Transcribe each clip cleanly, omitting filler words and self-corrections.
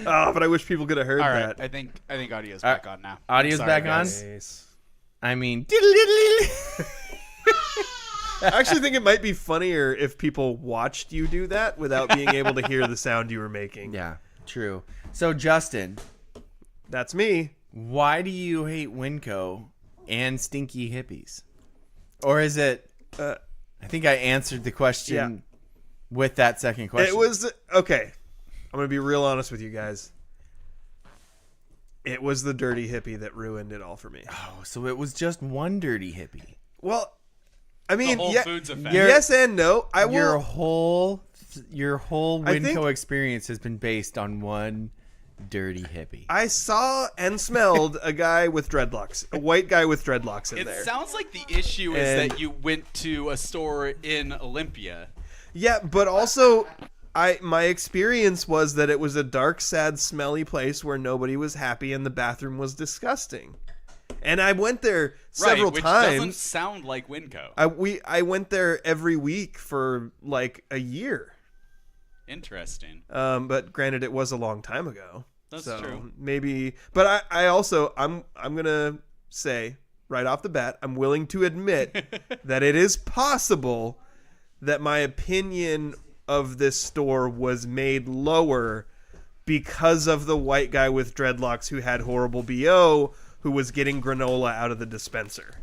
Oh, but I wish people could have heard All right, that. I think audio's back on now. Audio's Sorry, back guys. on? Nice. I mean, I actually think it might be funnier if people watched you do that without being able to hear the sound you were making. yeah, true. So, Justin, That's me. why do you hate Winco and stinky hippies? Or is it... I think I answered the question with that second question. It was... Okay. I'm going to be real honest with you guys. It was the dirty hippie that ruined it all for me. Oh, so it was just one dirty hippie. Well, I mean, Whole Foods effect. yes and no. I will... Your whole I think- Winco experience has been based on one dirty hippie. I saw and smelled a guy with dreadlocks. A white guy with dreadlocks in It there. sounds like the issue is And- that you went to a store in Olympia. Yeah, but also... my experience was that it was a dark, sad, smelly place where nobody was happy and the bathroom was disgusting. And I went there several which times. doesn't sound like Winco. I went there every week for like a year. Interesting. But granted, it was a long time ago. That's so true. Maybe, but I also I'm gonna say right off the bat, I'm willing to admit that it is possible that my opinion of this store was made lower because of the white guy with dreadlocks who had horrible BO who was getting granola out of the dispenser.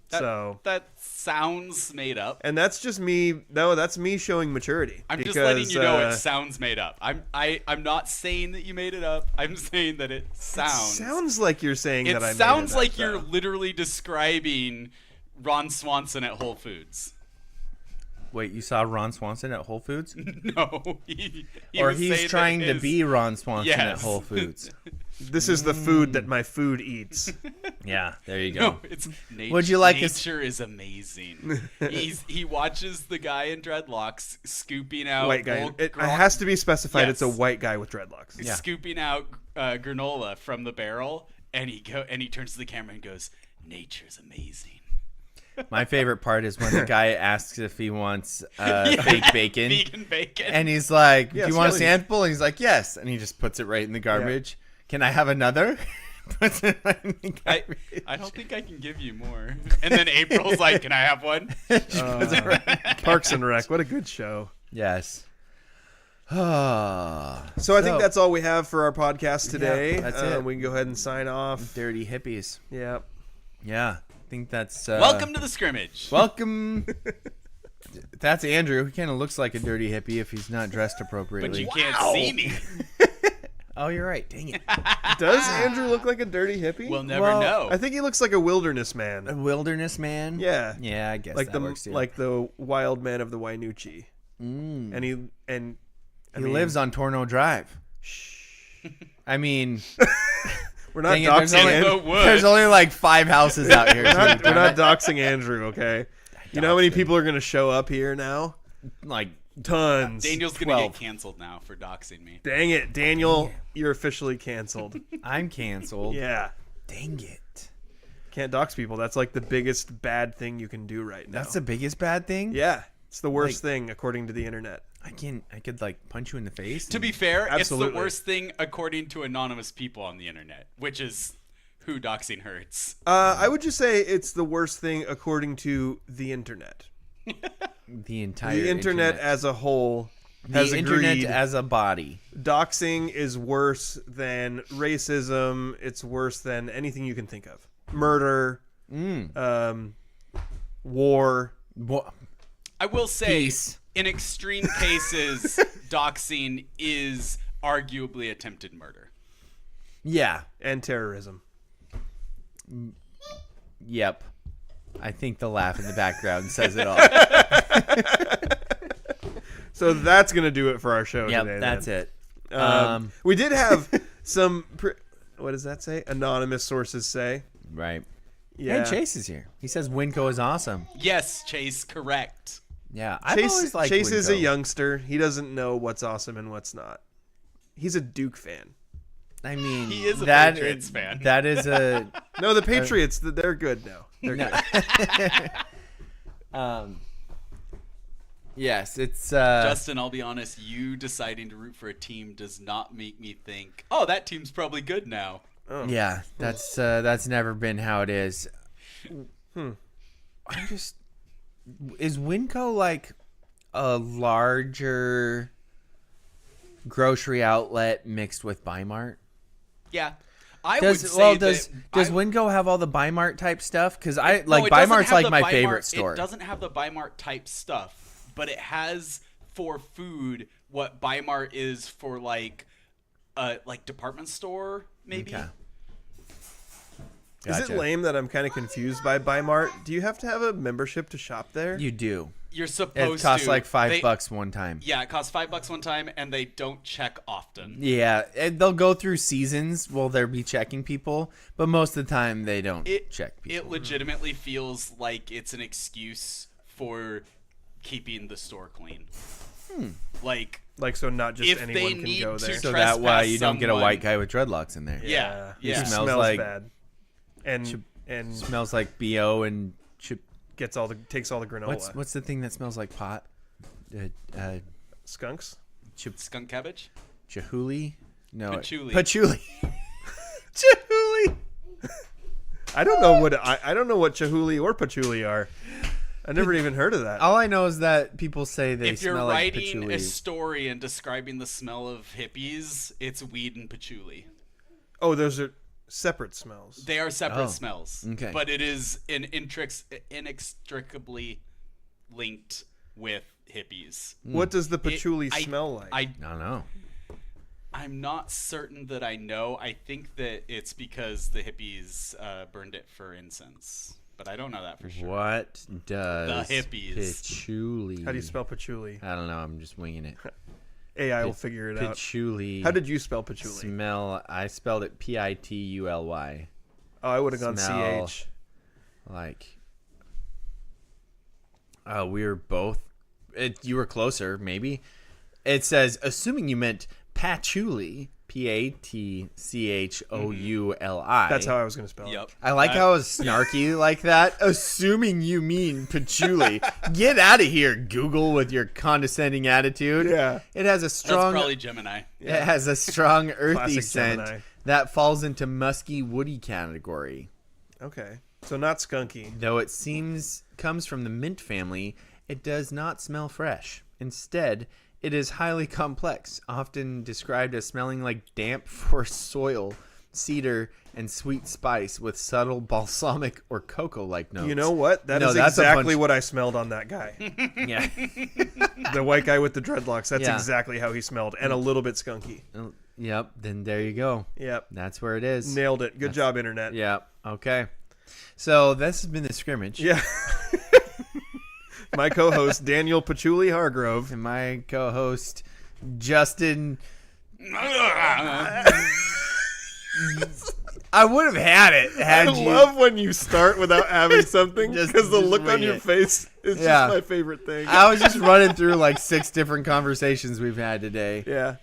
That sounds made up. And that's just me. No, that's me showing maturity. I'm just letting you know it sounds made up. I'm not saying that you made it up. I'm saying that it sounds like you're saying that I made it up. It sounds like you're though. literally describing Ron Swanson at Whole Foods. Wait, you saw Ron Swanson at Whole Foods? No, he Or was he's saying trying that to his- be Ron Swanson at Yes. Whole Foods. This is the food that my food eats. Yeah, there you go. No, it's Would you like a- nature is amazing. He watches the guy in dreadlocks scooping out White guy. old It gra- has to be specified. It's a Yes. white guy with dreadlocks. Yeah. scooping out granola from the barrel, and he turns to the camera and goes, "Nature's amazing." My favorite part is when the guy asks if he wants fake bacon. Vegan bacon. And he's like, Yes, do you want a please. sample? And he's like, yes. And he just puts it right in the garbage. Can I have another? Puts it right in the garbage. I don't think I can give you more. And then April's like, "Can I have one?" Just puts it right- Parks and Rec. What a good show. Yes. So I think that's all we have for our podcast today. Yeah, that's it. We can go ahead and sign off. Dirty hippies. Yeah. Yeah. I think that's... Welcome to the scrimmage. Welcome. That's Andrew. He kind of looks like a dirty hippie if he's not dressed appropriately. But you can't see me. Oh, you're right. Dang it. Does Andrew look like a dirty hippie? We'll never Well, know. I think he looks like a wilderness A man. wilderness man? Yeah. Yeah, I guess Like that works too. the wild man of the Wainuchi. And he he lives on Torno Drive. I mean... We're not Dang it, there's doxing only- Andrew. wood. There's only like 5 houses out here. We're not doxing Andrew, okay? You know how many people are going to show up here now? like Tons. Daniel's gonna 12. get canceled now for doxing me. Dang it, Daniel. You're officially canceled. I'm canceled. Yeah. Dang it. Can't dox people. That's like the biggest bad thing you can do right now. That's the biggest bad thing? Yeah. It's the worst thing according to the internet. I could like punch you in the face. To be fair, it's Absolutely. the worst thing according to anonymous people on the internet, which is who doxing hurts. I would just say it's the worst thing according to the internet. the entire The internet as a whole has the internet agreed as a body. doxing is worse than racism. It's worse than anything you can think of. Murder, war. I will say, Peace. in extreme cases, doxing is arguably attempted murder. Yeah. And terrorism. Yep. I think the laugh in the background says it all. So that's going to do it for our show Yep, today. that's then. it. We did have some, what does that say? Anonymous sources say. Right. Yeah. Hey, Chase is here. He says Winco is awesome. Yes, Chase, correct. Yeah, I've always liked Chase is a Winco. youngster. He doesn't know what's awesome and what's not. He's a Duke fan. I mean, He is a that Patriots fan. That is a No, the Patriots, they're good now. They're good. Yes, it's Justin, I'll be honest, you deciding to root for a team does not make me think, oh, that team's probably good now. Oh. Yeah, that's never been how it is. Is Winco like a larger grocery outlet mixed with Bi-Mart? Yeah. I Does would say does Winco have all the Bi-Mart type stuff? Because No, it doesn't Bi-Mart's have like the my Bi-Mart- favorite store. It doesn't have the Bi-Mart type stuff, but it has for food what Bi-Mart is for like department store maybe. Okay. Is it Gotcha. lame that I'm kind of confused by Bi-Mart? Do you have to have a membership to shop there? You do. You're supposed It costs to. like They- $5 one time. Yeah, it costs $5 one time, and they don't check often. Yeah, and they'll go through seasons. Will there be checking people? But most of the time they don't check people. It legitimately feels like it's an excuse for keeping the store clean. Like so not just if anyone they can need go to there. So that way trespass you don't get a someone- white guy with dreadlocks in there. Yeah. He Yeah. smells like- bad. And Smells like BO and chip. takes all the granola. What's the thing that smells like pot? Skunks? skunk cabbage. Chahuli? No. Patchouli. Patchouli. Chahuli. I don't know what chahuli or patchouli are. I never even heard of that. All I know is that people say they If you're smell like writing patchouli. a story and describing the smell of hippies, it's weed and patchouli. Oh, those are separate smells. They are separate Oh, smells. okay. But it is inextricably linked with hippies. What does the patchouli I- smell like? I don't know. I'm not certain that I know. I think that it's because the hippies burned it for incense. But I don't know that for sure. What does The hippies. patchouli? How do you spell patchouli? I don't know. I'm just winging it. AI will figure it out. Patchouli. How did you spell patchouli? smell? I spelled it Pitully. Oh, I would have gone Smell. CH. Like, we were both. You were closer, maybe. It says, assuming you meant patchouli, Patchouli. That's how I was going to spell Yep. it. I like how it's snarky like that. Assuming you mean patchouli. Get out of here, Google, with your condescending attitude. Yeah. It has a That's strong. probably Gemini. It has a strong earthy Classic scent Gemini. that falls into musky, woody category. Okay. So not skunky. Though it comes from the mint family, it does not smell fresh. Instead, it is highly complex, often described as smelling like damp forest soil, cedar, and sweet spice with subtle balsamic or cocoa-like notes. You know what? That No, is that's a exactly bunch- what I smelled on that guy. Yeah. The white guy with the dreadlocks. That's Yeah. exactly how he smelled. And a little bit skunky. Yep. Then there you go. Yep. That's where it is. Nailed it. Good job, Internet. Yep. Okay. So this has been the scrimmage. Yeah. My co-host, Daniel Patchouli Hargrove. And my co-host, Justin. I would have had it had I you. love when you start without having something Just- because the just look on wing your it. face is Yeah. just my favorite thing. I was just running through like 6 different conversations we've had today. Yeah.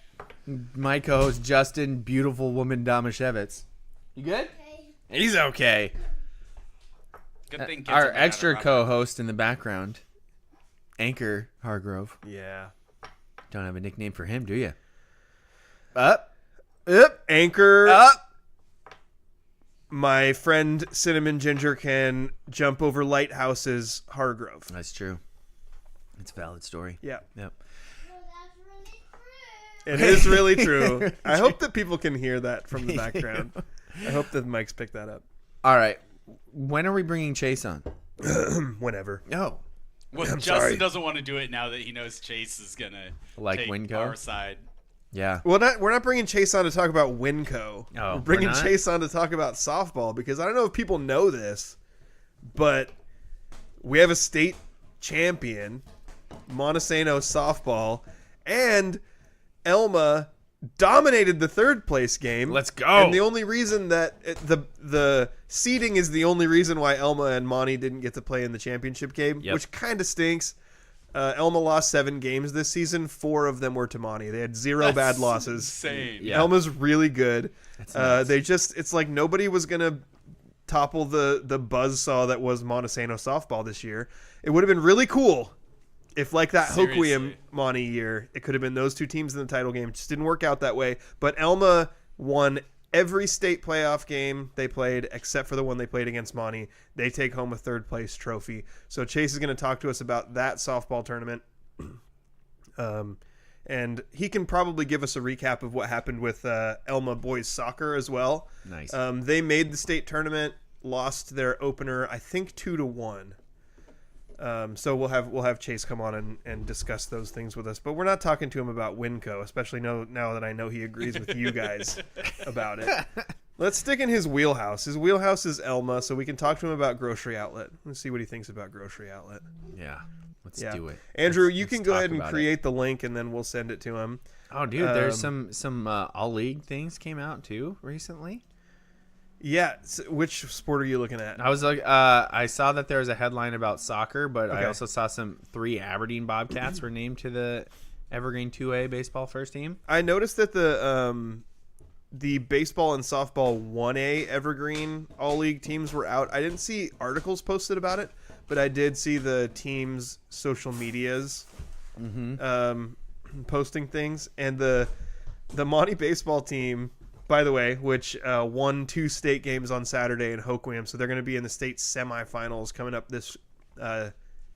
My co-host, Justin, beautiful woman Damashevitz. You good? He's okay. Good thing kids Our are not extra around. co-host in the background, Anchor Hargrove. Yeah. Don't have a nickname for him, do you? Up. Anchor. Up. My friend Cinnamon Ginger can jump over lighthouses. Hargrove. That's true. It's a valid story. Yeah. Yep. It is really true. I hope that people can hear that from the background. I hope that mics pick that up. All right. When are we bringing Chase on? Whenever. Oh. Well, I'm Justin sorry. doesn't want to do it now that he knows Chase is gonna Like take Winco? our side. Yeah. Well, we're not bringing Chase on to talk about Winco. Oh, we're bringing we're not? Chase on to talk about softball because I don't know if people know this, but we have a state champion, Montesano softball, and Elma dominated the third place game. Let's go. And the only reason that the seeding is the only reason why Elma and Monty didn't get to play in the championship game, Yep. which kind of stinks. Elma lost 7 games this season. 4 of them were to Monty. They had 0 bad losses. Insane. Yeah. Elma's really good. nuts. It's like nobody was gonna topple the buzzsaw that was Montesano softball this year. It would have been really cool If like that Seriously. Hoquiam Monty year, it could have been those two teams in the title game. It just didn't work out that way. But Elma won every state playoff game they played except for the one they played against Monty. They take home a third place trophy. So Chase is going to talk to us about that softball tournament. And he can probably give us a recap of what happened with Elma boys soccer as well. Nice. They made the state tournament, lost their opener, I think 2-1. So we'll have Chase come on and discuss those things with us. But we're not talking to him about Winco, especially now that I know he agrees with you guys about it. Let's stick in his wheelhouse. His wheelhouse is Elma, so we can talk to him about Grocery Outlet. Let's see what he thinks about Grocery Outlet. Yeah. Let's do it. Andrew, Let's you can go talk ahead and about create the link, and then we'll send it to him. Oh, dude, there's some all league things came out too recently. Yeah, which sport are you looking at? I was like, I saw that there was a headline about soccer, but I Okay. also saw 3 Aberdeen Bobcats were named to the Evergreen 2A baseball first team. I noticed that the baseball and softball 1A Evergreen all league teams were out. I didn't see articles posted about it, but I did see the teams' social medias posting things. And the Monty baseball team, by the way, which won 2 state games on Saturday in Hoquiam, so they're going to be in the state semifinals coming up this, I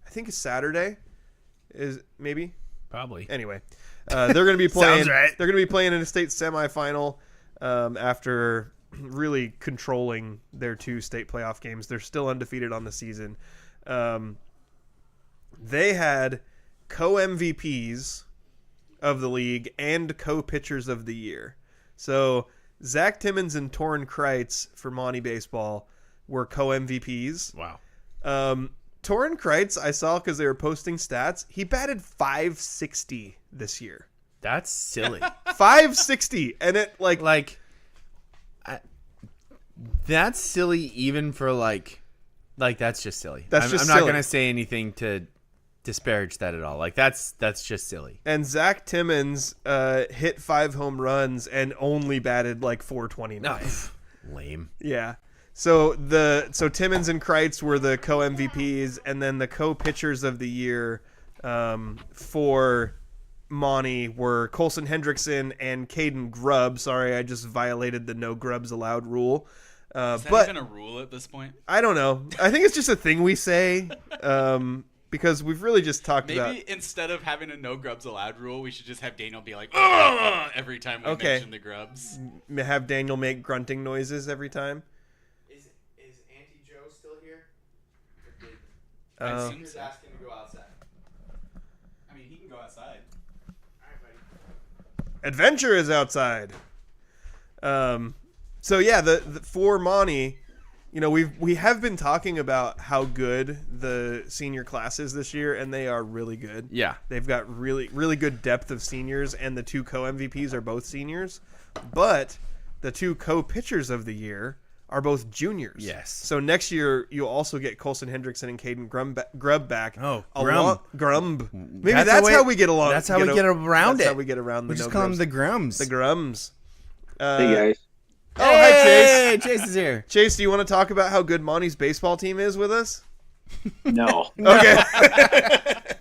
think it's Saturday, is maybe. Probably. Anyway, they're going to be playing. Sounds right. They're going to be playing in a state semifinal after really controlling their 2 state playoff games. They're still undefeated on the season. They had co-MVPs of the league and co-pitchers of the year. So Zach Timmons and Torrin Kreitz for Monty Baseball were co-MVPs. Wow. Torrin Kreitz, I saw because they were posting stats. He batted .560 this year. That's silly. .560, and it That's silly even for like that's just silly. That's just I'm not silly. gonna say anything to disparage that at all. Like that's just silly. And Zach Timmons hit 5 home runs and only batted like .429. No, lame. Yeah. So Timmons and Kreitz were the co-MVPs, and then the co-pitchers of the year for Monty were Colson Hendrickson and Caden Grubb. Sorry, I just violated the no grubs allowed rule. Is that But even a rule at this point? I don't know. I think it's just a thing we say because we've really just talked Maybe about. instead of having a no grubs allowed rule, we should just have Daniel be like, "Ugh," every time we Okay. mention the grubs. Have Daniel make grunting noises every time. Is Auntie Joe still here? I assume He's so. asking to go outside. I mean, he can go outside. All right, buddy. Adventure is outside. So yeah, the for Monty, you know, we have been talking about how good the senior class is this year, and they are really good. Yeah. They've got really good depth of seniors, and the 2 co-MVPs are both seniors, but the 2 co-pitchers of the year are both juniors. Yes. So next year you'll also get Colson Hendrickson and Caden Grubb back. Oh, Grumb. Maybe That's that's the way- how we get along. that's how we get around That's it. how we get around the We just no call them grubs. the Grums. The Grums. Hey guys. Oh, hi, Chase. Hey, Chase is here. Chase, do you want to talk about how good Monty's baseball team is with us? No. Okay.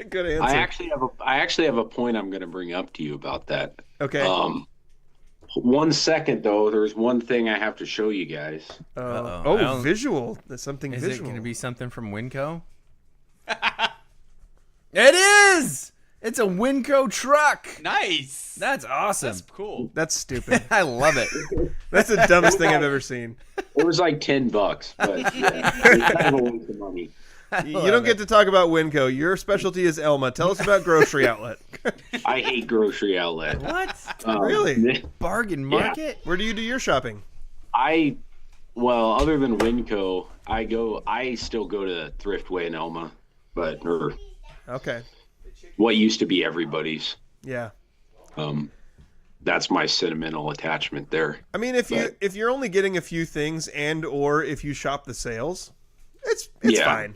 Good answer. I actually have a point I'm going to bring up to you about that. Okay. 1 second though, there's one thing I have to show you guys. Uh-oh. I Oh, don't- visual. There's something Is it visual. going to be something from Winco? It is! It's a Winco truck! Nice. That's awesome. That's cool. That's stupid. I love it. That's the dumbest thing I've ever seen. It was like $10, but yeah, it's kind of a waste of money. You don't get to talk about Winco. Your specialty is Elma. Tell us about Grocery Outlet. I hate Grocery Outlet. What? Really? Bargain market? Where do you do your shopping? Other than Winco, I still go to Thriftway in Elma, or Okay. what used to be everybody's. Yeah. That's my sentimental attachment there. I mean, if you're only getting a few things and or if you shop the sales, it's fine.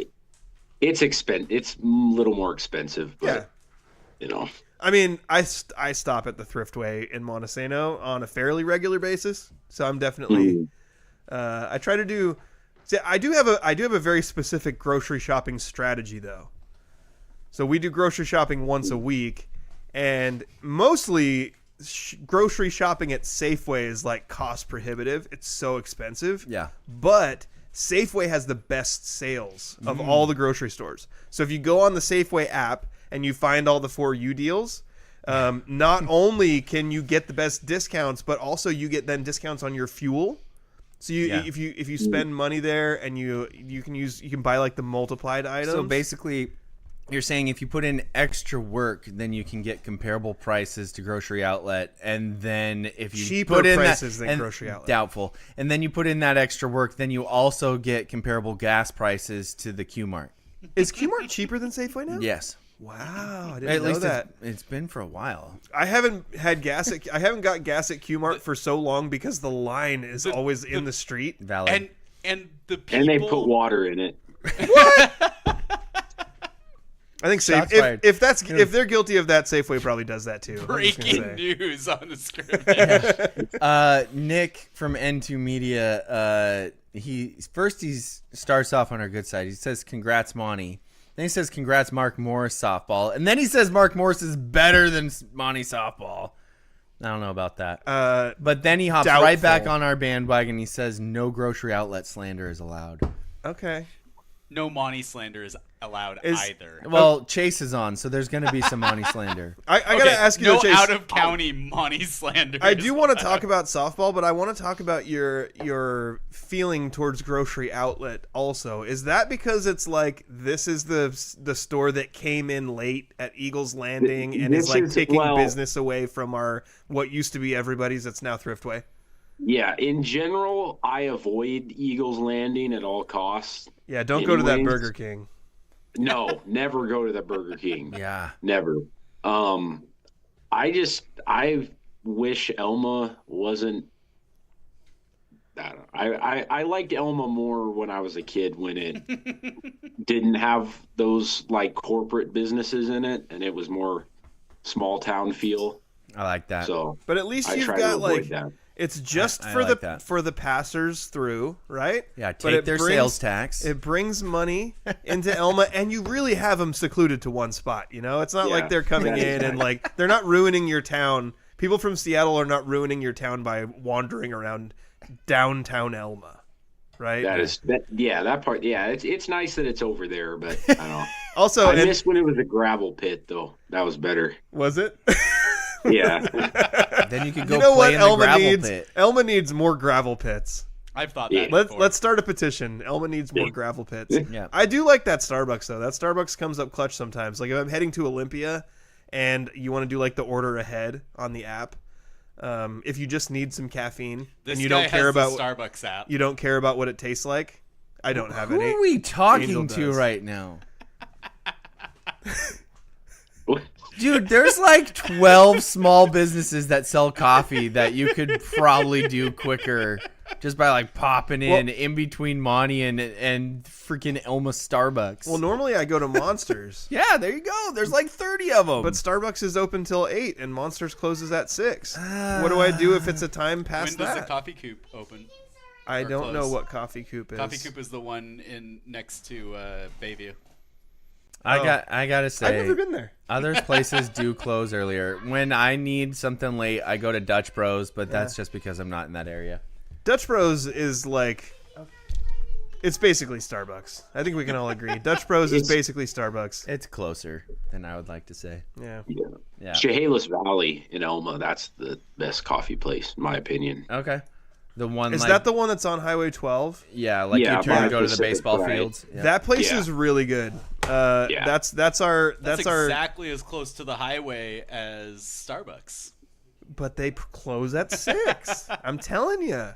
It's It's a little more expensive, but Yeah. you know. I mean, I stop at the Thriftway in Montesano on a fairly regular basis, so I'm definitely. I try to do. See, I do have a very specific grocery shopping strategy though. So we do grocery shopping once a week, and mostly grocery shopping at Safeway is like cost prohibitive. It's so expensive. Yeah. But Safeway has the best sales of all the grocery stores. So if you go on the Safeway app and you find all the For You deals, not only can you get the best discounts, but also you get then discounts on your fuel. So if you spend money there and you can buy like the multiplied items. So basically, you're saying if you put in extra work, then you can get comparable prices to grocery outlet, and then if you cheaper put in prices that, than grocery outlet. Doubtful. And then you put in that extra work, then you also get comparable gas prices to the Q-Mart. Is Q-Mart cheaper than Safeway now? Yes. Wow, I didn't At know least that. it's been for a while. I haven't had gas. I haven't got gas at Q-Mart for so long because the line is always in the street. Valid. And the people. And they put water in it. I think Shots fired. if they're guilty of that, Safeway probably does that too. I'm just gonna Breaking say. news on the Scrimmage. Nick from N2 Media, he starts off on our good side. He says, "Congrats, Monty." Then he says, "Congrats, Mark Morris softball." And then he says, "Mark Morris is better than Monty softball." I don't know about that. But then he hops right back doubtful. on our bandwagon. He says, "No grocery outlet slander is allowed." Okay. No Monty slander is allowed Is- either. Well, Chase is on, so there's going to be some Monty slander. I gotta ask you, no though, Chase, out of county Monty slander. I do want to talk about softball, but I want to talk about your feeling towards grocery outlet also. Is that because it's like this is the store that came in late at Eagles Landing and is like taking business away from what used to be everybody's that's now Thriftway? Yeah, in general, I avoid Eagles Landing at all costs. Yeah, don't go to that Anyways. Burger King. No, never go to the Burger King. Yeah. Never. I wish Elma wasn't. I liked Elma more when I was a kid when it didn't have those like corporate businesses in it and it was more small town feel. I like that. So, But at least I you've try to got avoid like that. it's just I for like that. for the passers through, right? Yeah, But take it their brings- sales tax. It brings money into Elma, and you really have them secluded to one spot. You know, it's not Yeah. like they're coming Yeah, in and exactly. like they're not ruining your town. People from Seattle are not ruining your town by wandering around downtown Elma, right? That part. Yeah, it's nice that it's over there, but I don't know. Also, I and missed when it was a gravel pit though. That was better. was it? Yeah. Then you could go You know play what in the Elma gravel needs? pit. Elma needs more gravel pits. I've thought Yeah. that. Let's start a petition. Elma needs more gravel pits. Yeah. I do like that Starbucks though. That Starbucks comes up clutch sometimes. Like if I'm heading to Olympia and you want to do like the order ahead on the app, if you just need some caffeine This and you guy don't care has the about Starbucks app. you don't care about what it tastes like, I don't have Who any. are we talking Angel to does. right now? Dude, there's like 12 small businesses that sell coffee that you could probably do quicker just by like popping in between Monty and freaking Elma Starbucks. Well, normally I go to Monsters. yeah, there you go. There's like 30 of them. But Starbucks is open till 8 and Monsters closes at 6. What do I do if it's a time past When does that? the Coffee Coop open? I or don't know close? what Coffee Coop is. Coffee Coop is the one in next to Bayview. I gotta I've say, never been there. other places do close earlier. When I need something late, I go to Dutch Bros, but that's just because I'm not in that area. Dutch Bros is like, it's basically Starbucks. I think we can all agree. Dutch Bros is basically Starbucks. It's closer than I would like to say. Yeah. Yeah. Chehalis Valley in Elma, that's the best coffee place, in my opinion. Okay. The one Is like, that the one that's on Highway 12? yeah, like Yeah, you turn by to go to the Pacific baseball Drive. fields. Yeah. That place Yeah. is really good. That's our That's our exactly as close to the highway as Starbucks. but they close at 6. I'm telling you.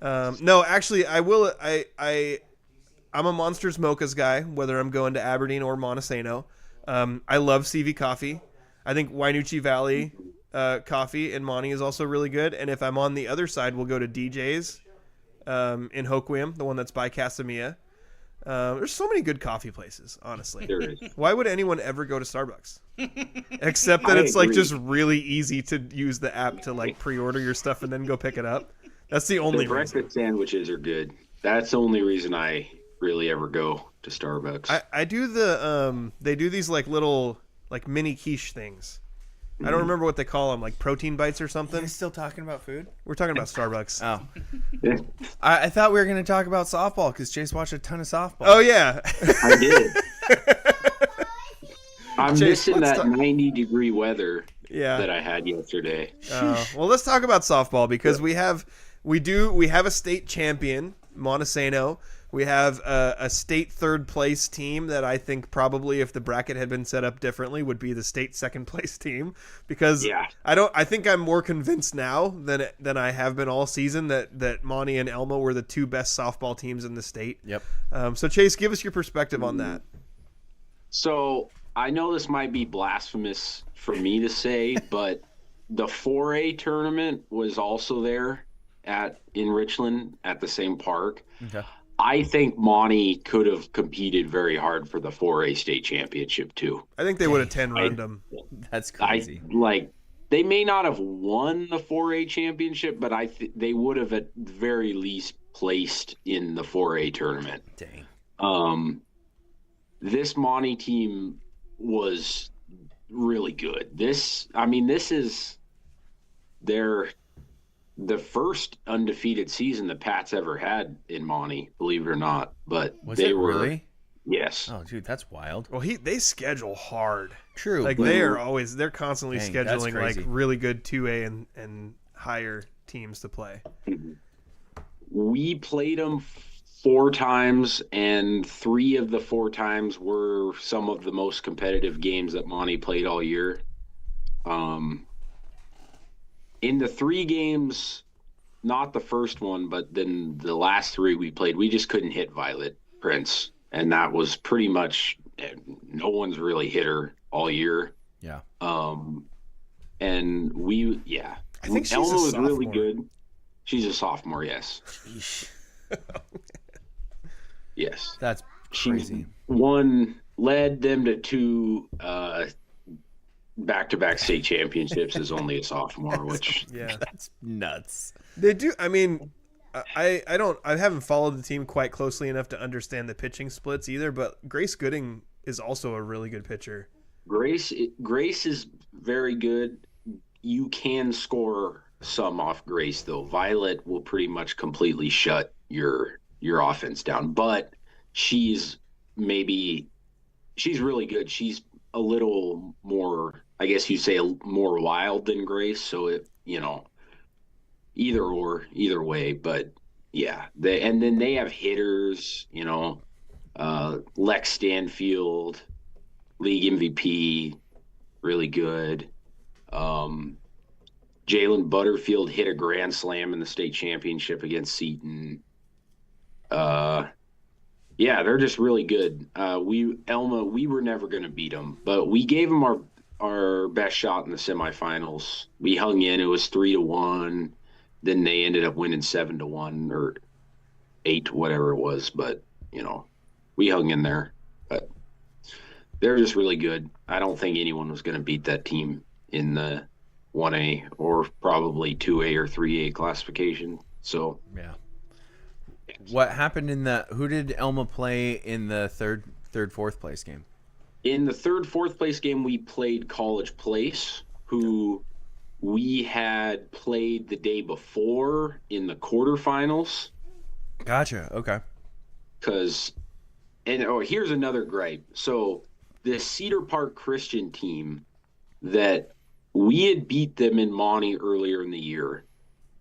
No, actually, I will. I'm a Monsters Mochas guy, whether I'm going to Aberdeen or Montesano. I love CV Coffee. I think Wainuchi Valley coffee in Monty is also really good. And if I'm on the other side, we'll go to DJ's in Hoquiam, the one that's by Casamia. There's so many good coffee places, honestly. There is. Why would anyone ever go to Starbucks? Except that I it's like agree. just really easy to use the app to like pre-order your stuff and then go pick it up. That's the only The reason. breakfast sandwiches are good. That's the only reason I really ever go to Starbucks. I do the they do these like little like mini quiche things. I don't remember what they call them, like protein bites or Are something. you still talking about food? We're talking about Starbucks. Oh. I thought we were going to talk about softball because Chase watched a ton of softball. Oh yeah. I did. I'm Chase, missing let's that 90-degree weather Yeah. that I had yesterday. Well, let's talk about softball because we have a state champion, Montesano. We have a state third place team that I think probably if the bracket had been set up differently would be the state second place team because Yeah. I think I'm more convinced now than I have been all season that Monty and Elma were the two best softball teams in the state. Yep. So Chase, give us your perspective on that. So I know this might be blasphemous for me to say, but the 4A tournament was also there in Richland at the same park. Okay. I think Monty could have competed very hard for the 4A state championship too. I think they would have 10-runned them. That's crazy. They may not have won the 4A championship, but they would have at very least placed in the 4A tournament. Dang. This Monty team was really good. This is the first undefeated season the Pats ever had in Monty, believe it or not. But Was they it were really? Yes. Oh, dude, that's wild. Well, they schedule hard. True. Like but- they're constantly Dang, that's scheduling like crazy. really good 2A and higher teams to play. We played them 4 times, and 3 of the 4 times were some of the most competitive games that Monty played all year. In the 3 games, not the first one, but then the last 3 we played, we just couldn't hit Violet Prince, and that was pretty much no one's really hit her all year. Yeah. And I think she's Elma a was sophomore. really good. She's a sophomore, yes. Sheesh. Yes. That's She crazy. led them to 2 back-to-back state championships as only a sophomore, which Yeah, That's nuts. they do. I mean, I haven't followed the team quite closely enough to understand the pitching splits either. But Grace Gooding is also a really good pitcher. Grace is very good. You can score some off Grace though. Violet will pretty much completely shut your offense down, but she's really good. She's a little more, I guess you'd say, more wild than Grace. So either way, but yeah, then they have hitters, Lex Stanfield, league MVP, really good. Jalen Butterfield hit a grand slam in the state championship against Seton. Yeah, they're just really good. Elma, we were never going to beat them, but we gave them our best shot in the semifinals. We hung in. It was 3-1. Then they ended up winning 7-1 or 8, whatever it was. But we hung in there. But they're just really good. I don't think anyone was going to beat that team in the 1A or probably 2A or 3A classification. So Yeah. What happened who did Elma play in the third, fourth place game? in the 3rd, 4th place game, we played College Place, who we had played the day before in the quarterfinals. Gotcha. Okay. Here's another gripe. So the Cedar Park Christian team that we had beat them in Monty earlier in the year.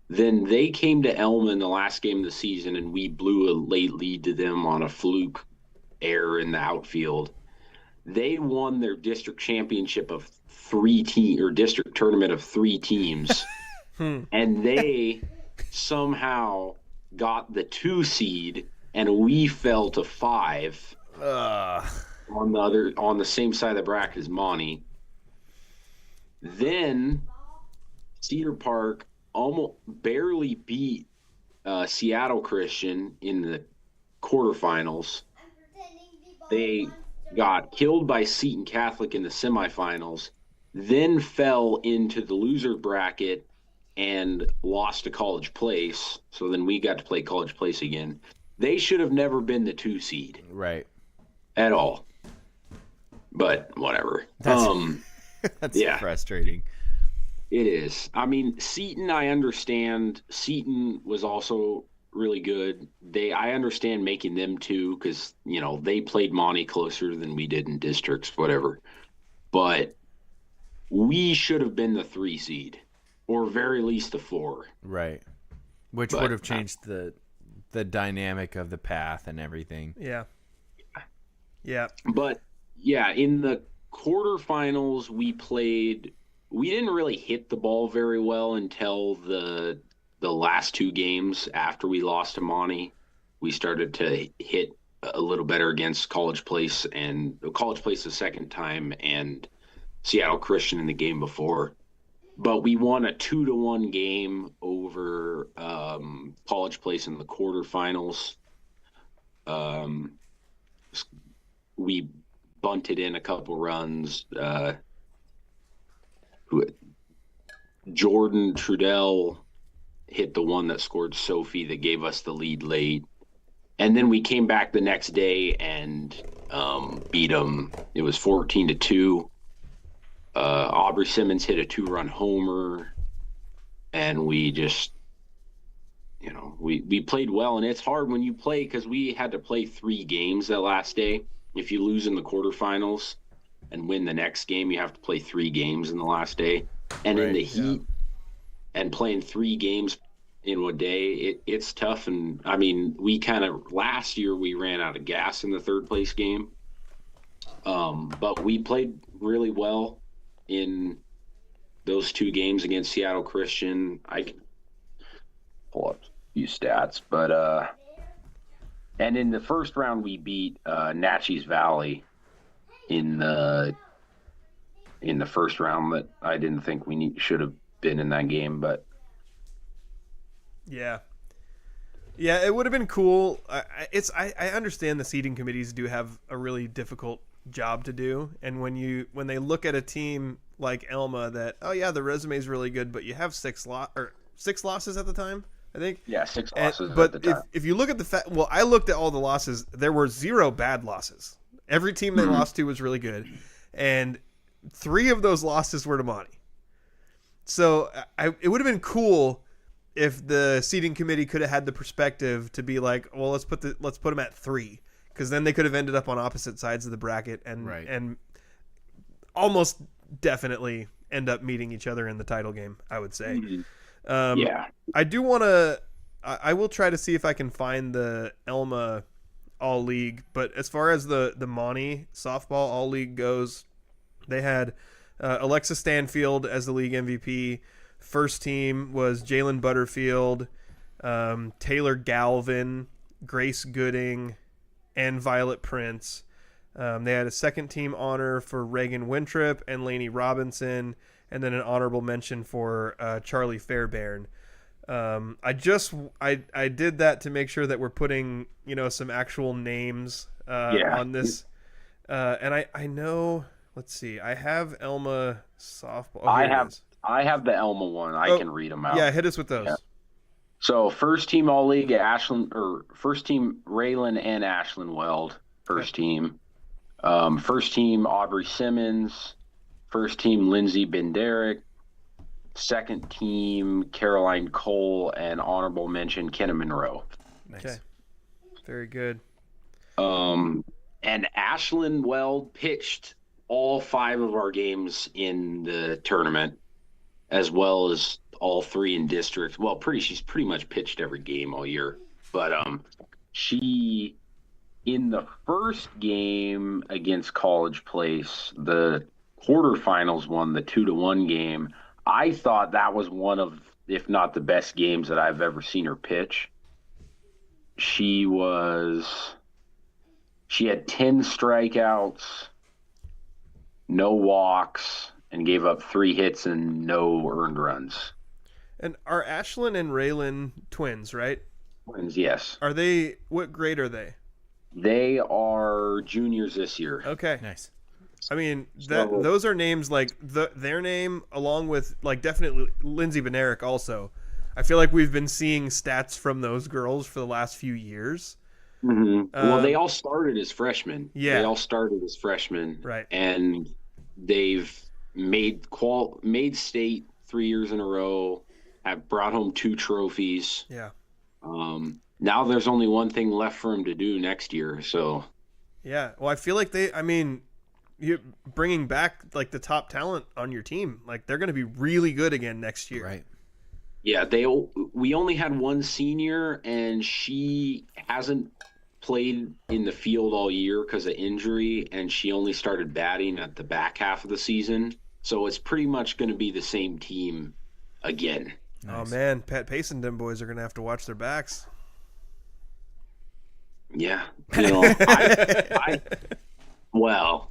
Then they came to Elma in the last game of the season, and we blew a late lead to them on a fluke error in the outfield. They won their district championship of 3 team or district tournament of 3 teams, and they somehow got the 2 seed, and we fell to 5 on the same side of the bracket as Monty. Then Cedar Park almost barely beat Seattle Christian in the quarterfinals. They got killed by Seton Catholic in the semifinals, then fell into the loser bracket and lost to College Place. So then we got to play College Place again. they should have never been the 2 seed Right. at all. But whatever. That's Yeah. frustrating. It is. I mean, Seton, I understand. Seton was also really good. I understand making them 2 because, they played Monty closer than we did in districts, whatever. But we should have been the 3 seed, or very least the 4. Right. Which But, would have changed the dynamic of the path and everything. Yeah. Yeah. But yeah, in the quarterfinals, we didn't really hit the ball very well until the last 2 games after we lost to Monty. We started to hit a little better against College Place the second time, and Seattle Christian in the game before. But we won a 2-1 game over College Place in the quarterfinals. We bunted in a couple runs. Jordan Trudell hit the one that scored Sophie that gave us the lead late. And then we came back the next day and beat them. It was 14-2. Aubrey Simmons hit a 2-run homer, and we just, we played well. And it's hard when you play because we had to play 3 games that last day. If you lose in the quarterfinals and win the next game, you have to play 3 games in the last day. And in the heat and playing 3 games in one day, it's tough. And I mean, last year we ran out of gas in the 3rd place game. But we played really well in those 2 games against Seattle Christian. I can pull up a few stats, but and in the first round we beat Natchez Valley in the first round. That I didn't think should have been in that game, but yeah, it would have been cool. I understand the seeding committees do have a really difficult job to do, and when they look at a team like Elma that, oh yeah, the resume is really good, but you have 6 losses at the time, I think. Yeah, 6 losses. But at the time. if you look at I looked at all the losses. There were 0 bad losses. Every team they lost to was really good, and 3 of those losses were to Monty. So it would have been cool if the seeding committee could have had the perspective to be like, well, let's put them at 3, because then they could have ended up on opposite sides of the bracket and almost definitely end up meeting each other in the title game, I would say. Yeah. I do want to. I will try to see if I can find the Elma All League. But as far as the Monty softball All League goes, they had Alexa Stanfield as the league MVP. First team was Jalen Butterfield, Taylor Galvin, Grace Gooding, and Violet Prince. They had a second team honor for Reagan Winthrop and Lainey Robinson, and then an honorable mention for Charlie Fairbairn. I did that to make sure that we're putting some actual names on this. And I know. Let's see. I have Elma softball. Oh, I have the Elma one. I can read them out. Yeah, hit us with those. Yeah. So first team All League first team Raylan and Ashlyn Weld. First team. First team Aubrey Simmons. First team Lindsay Benderick. Second team Caroline Cole, and honorable mention Kenna Monroe. Nice. Okay. Very good. And Ashlyn Weld pitched all 5 of our games in the tournament, as well as all 3 in district. Well, she's pretty much pitched every game all year. But she, in the first game against College Place, the quarterfinals one, the 2-1 game, I thought that was one of, if not the best games that I've ever seen her pitch. She had 10 strikeouts, no walks, and gave up 3 hits and no earned runs. And are Ashlyn and Raylan twins, right? Twins, yes. Are they? What grade are they? They are juniors this year. Okay. Nice. I mean, those are names like their name, along with definitely Lindsay Benerick also. I feel like we've been seeing stats from those girls for the last few years. Well, they all started as freshmen. Yeah. They all started as freshmen. Right. And they've made state 3 years in a row, have brought home 2 trophies. Yeah. Now there's only one thing left for them to do next year. So, yeah. Well, I feel like you're bringing back like the top talent on your team. Like they're going to be really good again next year. Right. yeah, we only had one senior, and she hasn't played in the field all year because of injury, and she only started batting at the back half of the season. So it's pretty much going to be the same team again. Nice. Oh man, Pat Pace and them boys are going to have to watch their backs. Yeah, well,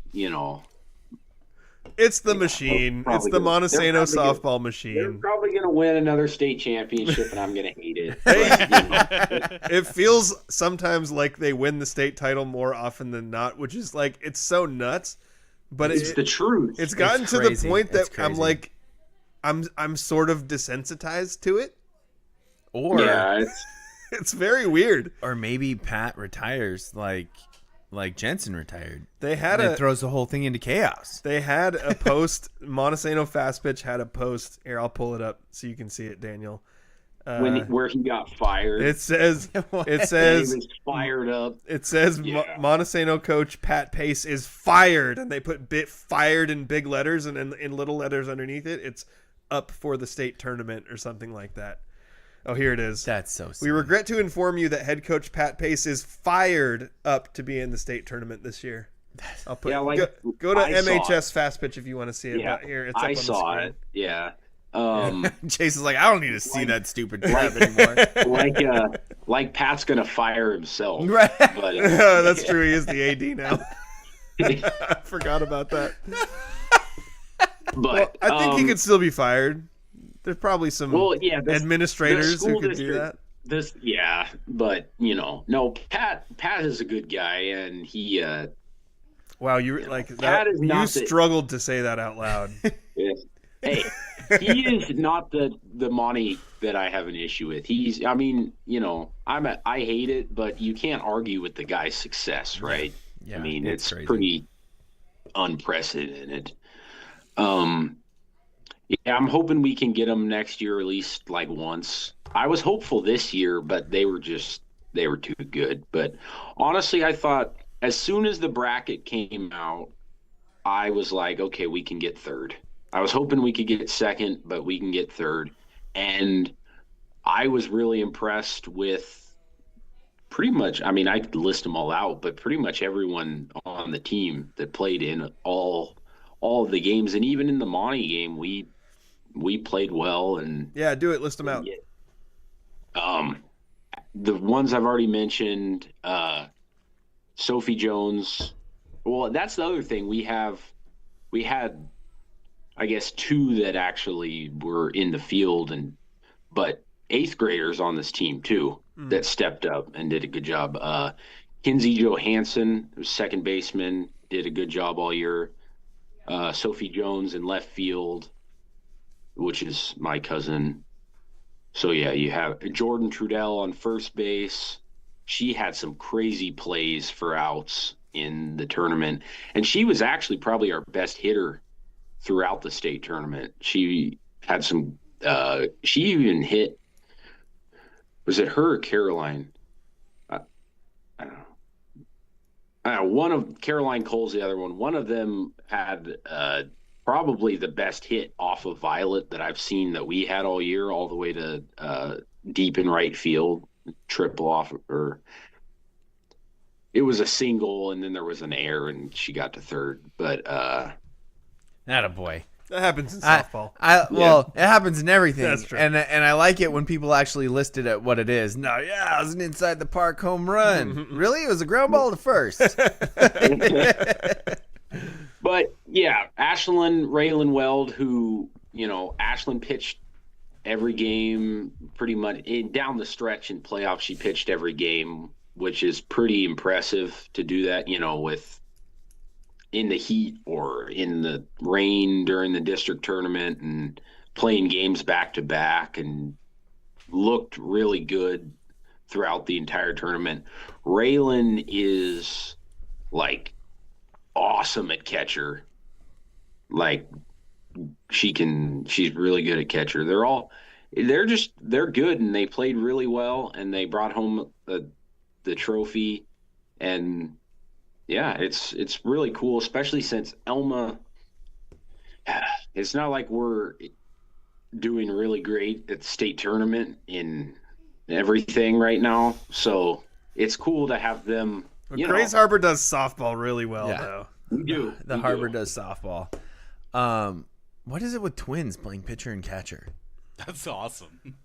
it's the machine. It's the Montesano softball machine. They're probably going to win another state championship, and I'm going to hate it. But, It feels sometimes like they win the state title more often than not, which is like it's so nuts. But it's the truth. It's gotten It's to crazy. the point that It's crazy. I'm like, I'm sort of desensitized to it. Or yeah, It's very weird. or maybe Pat retires like Jensen retired. They had And it throws the whole thing into chaos. They had a post. Montesano Fast Pitch had a post. Here, I'll pull it up so you can see it, Daniel. where he got fired. It says. What? It he says. was fired up. It says Yeah. Montesano coach Pat Pace is fired, and they put fired in big letters, and in little letters underneath it, it's up for the state tournament or something like that. Oh, here it is. That's so We silly. regret to inform you that head coach Pat Pace is fired up to be in the state tournament this year. I'll put go to I saw MHS Fast Pitch if you want to see it. Yeah, But here, it's up I on the saw screen. it. Yeah. Chase is like, I don't need to see that stupid crap anymore. Like Pat's gonna fire himself. Right. But That's true. He is the AD now. I forgot about that. but I think he could still be fired. There's probably some administrators the who school could do district- that. But no, Pat is a good guy, and he Wow, you like Pat that. is You not struggled to say that out loud. hey, he is not the Monty that I have an issue with. I hate it, but you can't argue with the guy's success, right? Yeah, I mean, it's crazy. pretty unprecedented. Yeah, I'm hoping we can get them next year at least like once. I was hopeful this year, but they were too good. But honestly, I thought as soon as the bracket came out, I was like, okay, we can get third. I was hoping we could get second, but we can get third. And I was really impressed with pretty much, I could list them all out, but pretty much everyone on the team that played in all of the games. And even in the Monty game, we played well. And Yeah, do it. List them out. the ones I've already mentioned, Sophie Jones. Well, that's the other thing. We had, I guess, 2 that actually were in the field, but 8th graders on this team too that stepped up and did a good job. Kinsey Johansson, who's second baseman, did a good job all year. Sophie Jones in left field, which is my cousin. So yeah, you have Jordan Trudell on first base. She had some crazy plays for outs in the tournament, and she was actually probably our best hitter throughout the state tournament. She had some. She even hit. Was it her or Caroline? I don't know. One of Caroline Cole's the other one. One of them had probably the best hit off of Violet that I've seen that we had all year, all the way to deep in right field, triple off her. It was a single, and then there was an error, and she got to third. But Attaboy. That happens in softball. Well, it happens in everything. That's true. And I like it when people actually list it at what it is. No, yeah, it was an inside the park home run. Really? It was a ground ball to first. But yeah, Ashlyn Raylan Weld, who, Ashlyn pitched every game pretty much down the stretch in playoffs. She pitched every game, which is pretty impressive to do that, with in the heat or in the rain during the district tournament and playing games back to back, and looked really good throughout the entire tournament. Raylan is like awesome at catcher. Like she's really good at catcher. They're good, and they played really well, and they brought home the trophy. And yeah, it's really cool, especially since Elma, it's not like we're doing really great at the state tournament in everything right now. So it's cool to have them. Grace Harbor does softball really well, though. We do. The Harbor does softball. What is it with twins playing pitcher and catcher? That's awesome.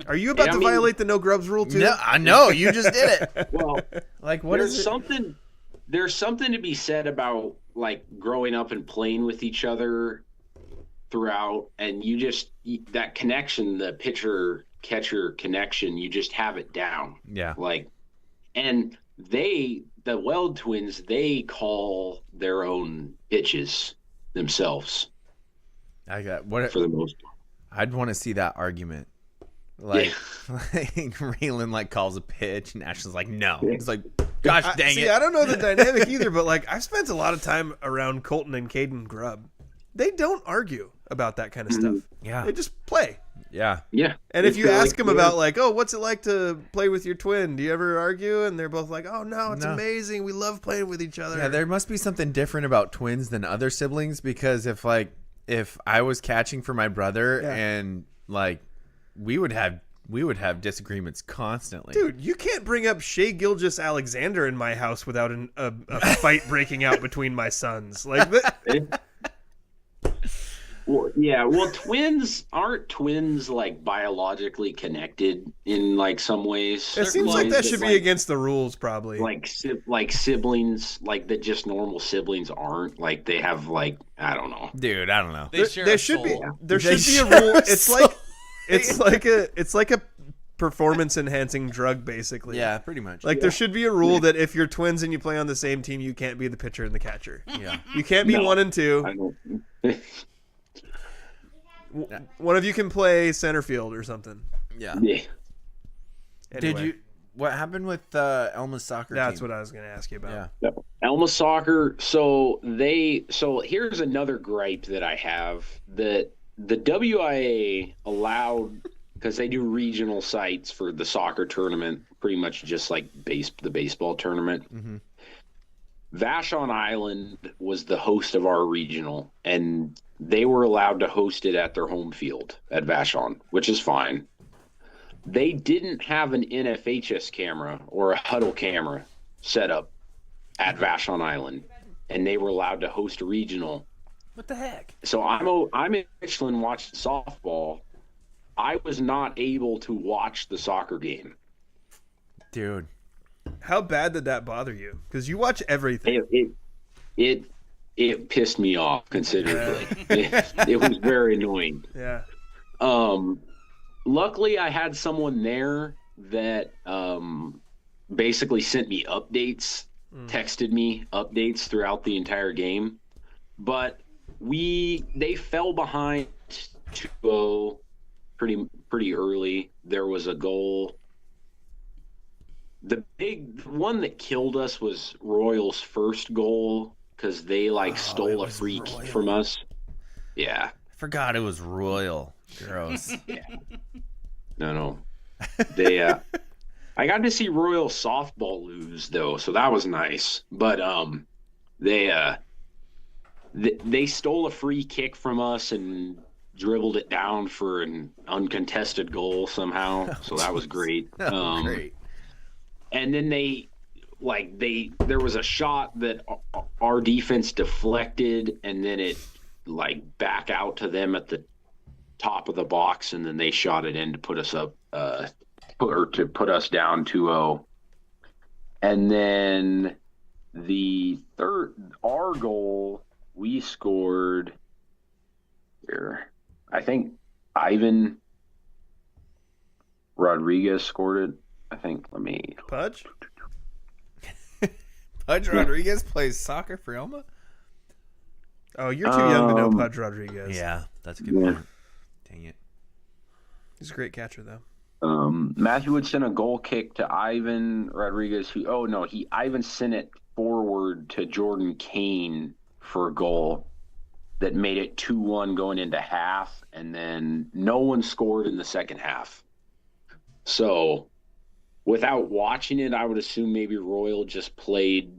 Are you about to violate the no grubs rule too? No, I know you just did it. Well, Like, what is it? There's something to be said about like growing up and playing with each other throughout, and that connection, the pitcher catcher connection, you just have it down. Yeah. Like, and the Weld twins, they call their own pitches themselves I got what for the most part. I'd want to see that argument. Like, Raylan like calls a pitch, and Ashley's like, no. He's like, gosh dang it. I don't know the dynamic either, but like I've spent a lot of time around Colton and Caden Grubb. They don't argue about that kind of stuff. Yeah. They just play. Yeah. Yeah. And if you ask them about like, oh, what's it like to play with your twin? Do you ever argue? And they're both like, oh no, it's amazing. We love playing with each other. Yeah, there must be something different about twins than other siblings, because if I was catching for my brother and like we would have disagreements constantly. Dude, you can't bring up Shea Gilgeous-Alexander in my house without a fight breaking out between my sons. Like that. Well, twins aren't twins like biologically connected in like some ways. It seems like that should be against the rules, probably. Like siblings, like that just normal siblings aren't. Like they have like, I don't know. Dude, I don't know. There should be a rule. It's like a performance enhancing drug, basically. Yeah, pretty much. Like there should be a rule that if you're twins and you play on the same team, you can't be the pitcher and the catcher. Yeah. You can't be 1 and 2. I don't. One of you can play center field or something. Yeah. Yeah. Anyway, what happened with Elma's soccer that's team? what I was going to ask you about. Yeah. Elma Soccer. So here's another gripe that I have, that the WIA allowed, because they do regional sites for the soccer tournament, pretty much just like the baseball tournament. Mm-hmm. Vashon Island was the host of our regional, and they were allowed to host it at their home field at Vashon, which is fine. They didn't have an NFHS camera or a huddle camera set up at Vashon Island, and they were allowed to host a regional. What the heck? So I'm in Richland watching softball. I was not able to watch the soccer game. Dude. How bad did that bother you? Because you watch everything. It pissed me off considerably. It was very annoying. Yeah. Luckily, I had someone there that basically sent me updates, texted me updates throughout the entire game. But they fell behind 2-0 pretty early. There was a goal. The big one that killed us was Royal's first goal, because they stole a free kick from us. Yeah. I forgot it was Royal. Gross. Yeah. No. They I got to see Royal softball lose though, so that was nice. But they stole a free kick from us and dribbled it down for an uncontested goal somehow. So that was great. Great. And then there was a shot that our defense deflected, and then it back out to them at the top of the box, and then they shot it in to put us up, to put us down 2-0. And then our goal, we scored here. I think Ivan Rodriguez scored it. I think, Pudge? Pudge Rodriguez plays soccer for Elma? Oh, you're too young to know Pudge Rodriguez. Yeah, that's a good point. Dang it. He's a great catcher, though. Matthew would send a goal kick to Ivan Rodriguez. Ivan sent it forward to Jordan Kane for a goal that made it 2-1 going into half, and then no one scored in the second half. So without watching it, I would assume maybe Royal just played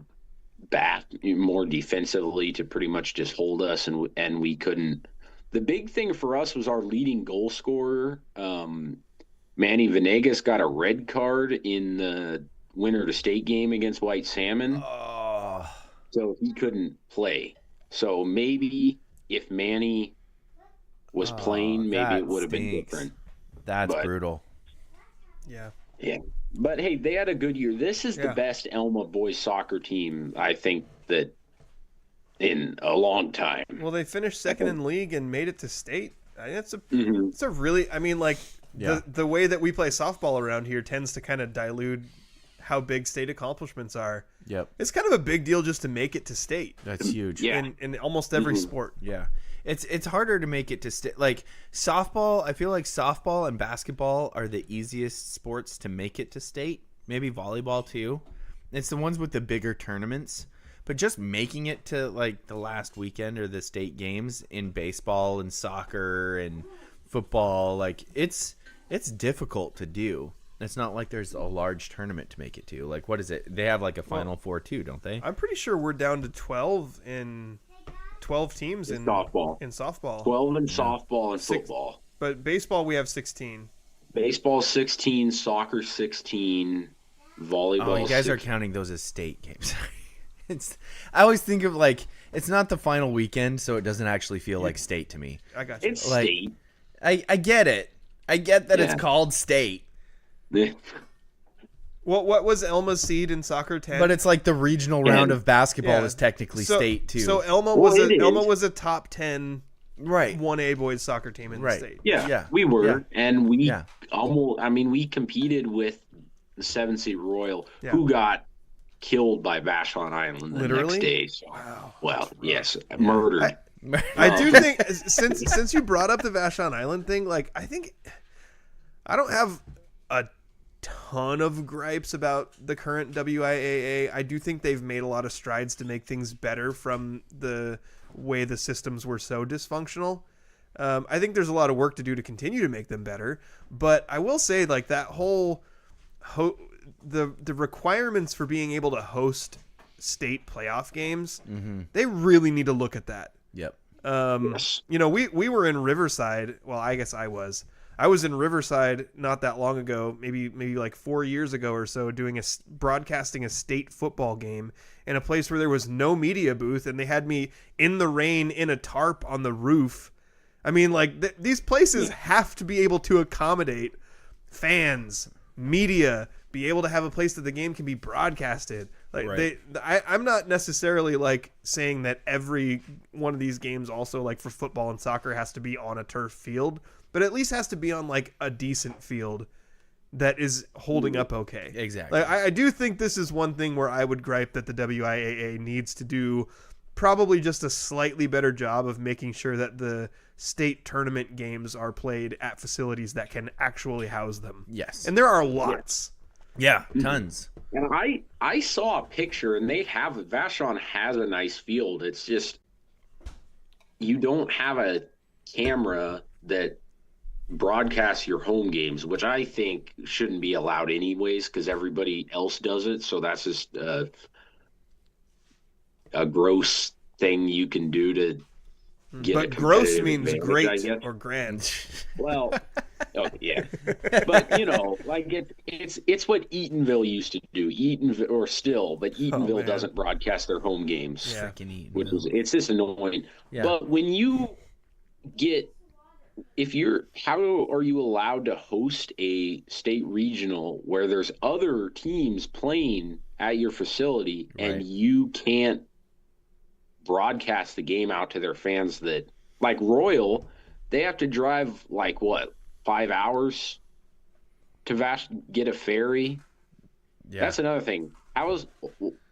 back more defensively to pretty much just hold us, and we couldn't. The big thing for us was our leading goal scorer, Manny Venegas, got a red card in the winner to state game against White Salmon. Oh. So he couldn't play. So maybe if Manny was playing, maybe it would have been different. That's brutal. Yeah. Yeah. But hey, they had a good year. This is the best Elma boys soccer team, I think, that in a long time. Well, they finished second in league and made it to state. It's a really, I mean, like, the way that we play softball around here tends to kind of dilute how big state accomplishments are. Yep. It's kind of a big deal just to make it to state. That's huge. In almost every sport. Yeah. It's harder to make it to state. Like softball, I feel like softball and basketball are the easiest sports to make it to state. Maybe volleyball too. It's the ones with the bigger tournaments. But just making it to like the last weekend or the state games in baseball and soccer and football, like it's difficult to do. It's not like there's a large tournament to make it to. Like, what is it? They have like a Final Four too, don't they? I'm pretty sure we're down to 12 teams in softball. In softball. 12 in softball and football. But baseball, we have 16. Baseball 16, soccer 16, volleyball. Oh, you guys 16. are counting those as state games. I always think of like it's not the final weekend, so it doesn't actually feel like state to me. I got you. It's like, state. I get it. I get that it's called state. What was Elma's seed in soccer? 10? But it's like the regional round of basketball is technically state too. So Elma was a top 10 1A boys soccer team in the state. Yeah, we were, and we almost. I mean, we competed with the 7 seed Royal, who got killed by Vashon Island the next day. So, well, yes, murdered. I do think since you brought up the Vashon Island thing, like I don't have a ton of gripes about the current WIAA. I do think they've made a lot of strides to make things better from the way the systems were so dysfunctional. I think there's a lot of work to do to continue to make them better, but I will say like that whole the requirements for being able to host state playoff games, they really need to look at that. Yep. You know, we were in Riverside. Well, I guess I was in Riverside not that long ago, maybe like 4 years ago or so, broadcasting a state football game in a place where there was no media booth, and they had me in the rain in a tarp on the roof. I mean, like these places have to be able to accommodate fans, media, be able to have a place that the game can be broadcasted. Like I'm not necessarily like saying that every one of these games also like for football and soccer has to be on a turf field, but at least has to be on like a decent field that is holding up okay. Exactly. Like, I do think this is one thing where I would gripe that the WIAA needs to do probably just a slightly better job of making sure that the state tournament games are played at facilities that can actually house them. Yes. And there are lots. Yeah, tons. And I saw a picture, and Vashon has a nice field. It's just you don't have a camera that broadcasts your home games, which I think shouldn't be allowed anyways because everybody else does it. So that's just a gross thing you can do to get but a gross means advantage, great or grand. Well, yeah, but you know, like it's what Eatonville used to do. Eatonville doesn't broadcast their home games. Yeah. Freaking Eatonville. It's just annoying. Yeah. But when you how are you allowed to host a state regional where there's other teams playing at your facility and you can't broadcast the game out to their fans? That like Royal, they have to drive like 5 hours to get a ferry. Yeah, that's another thing.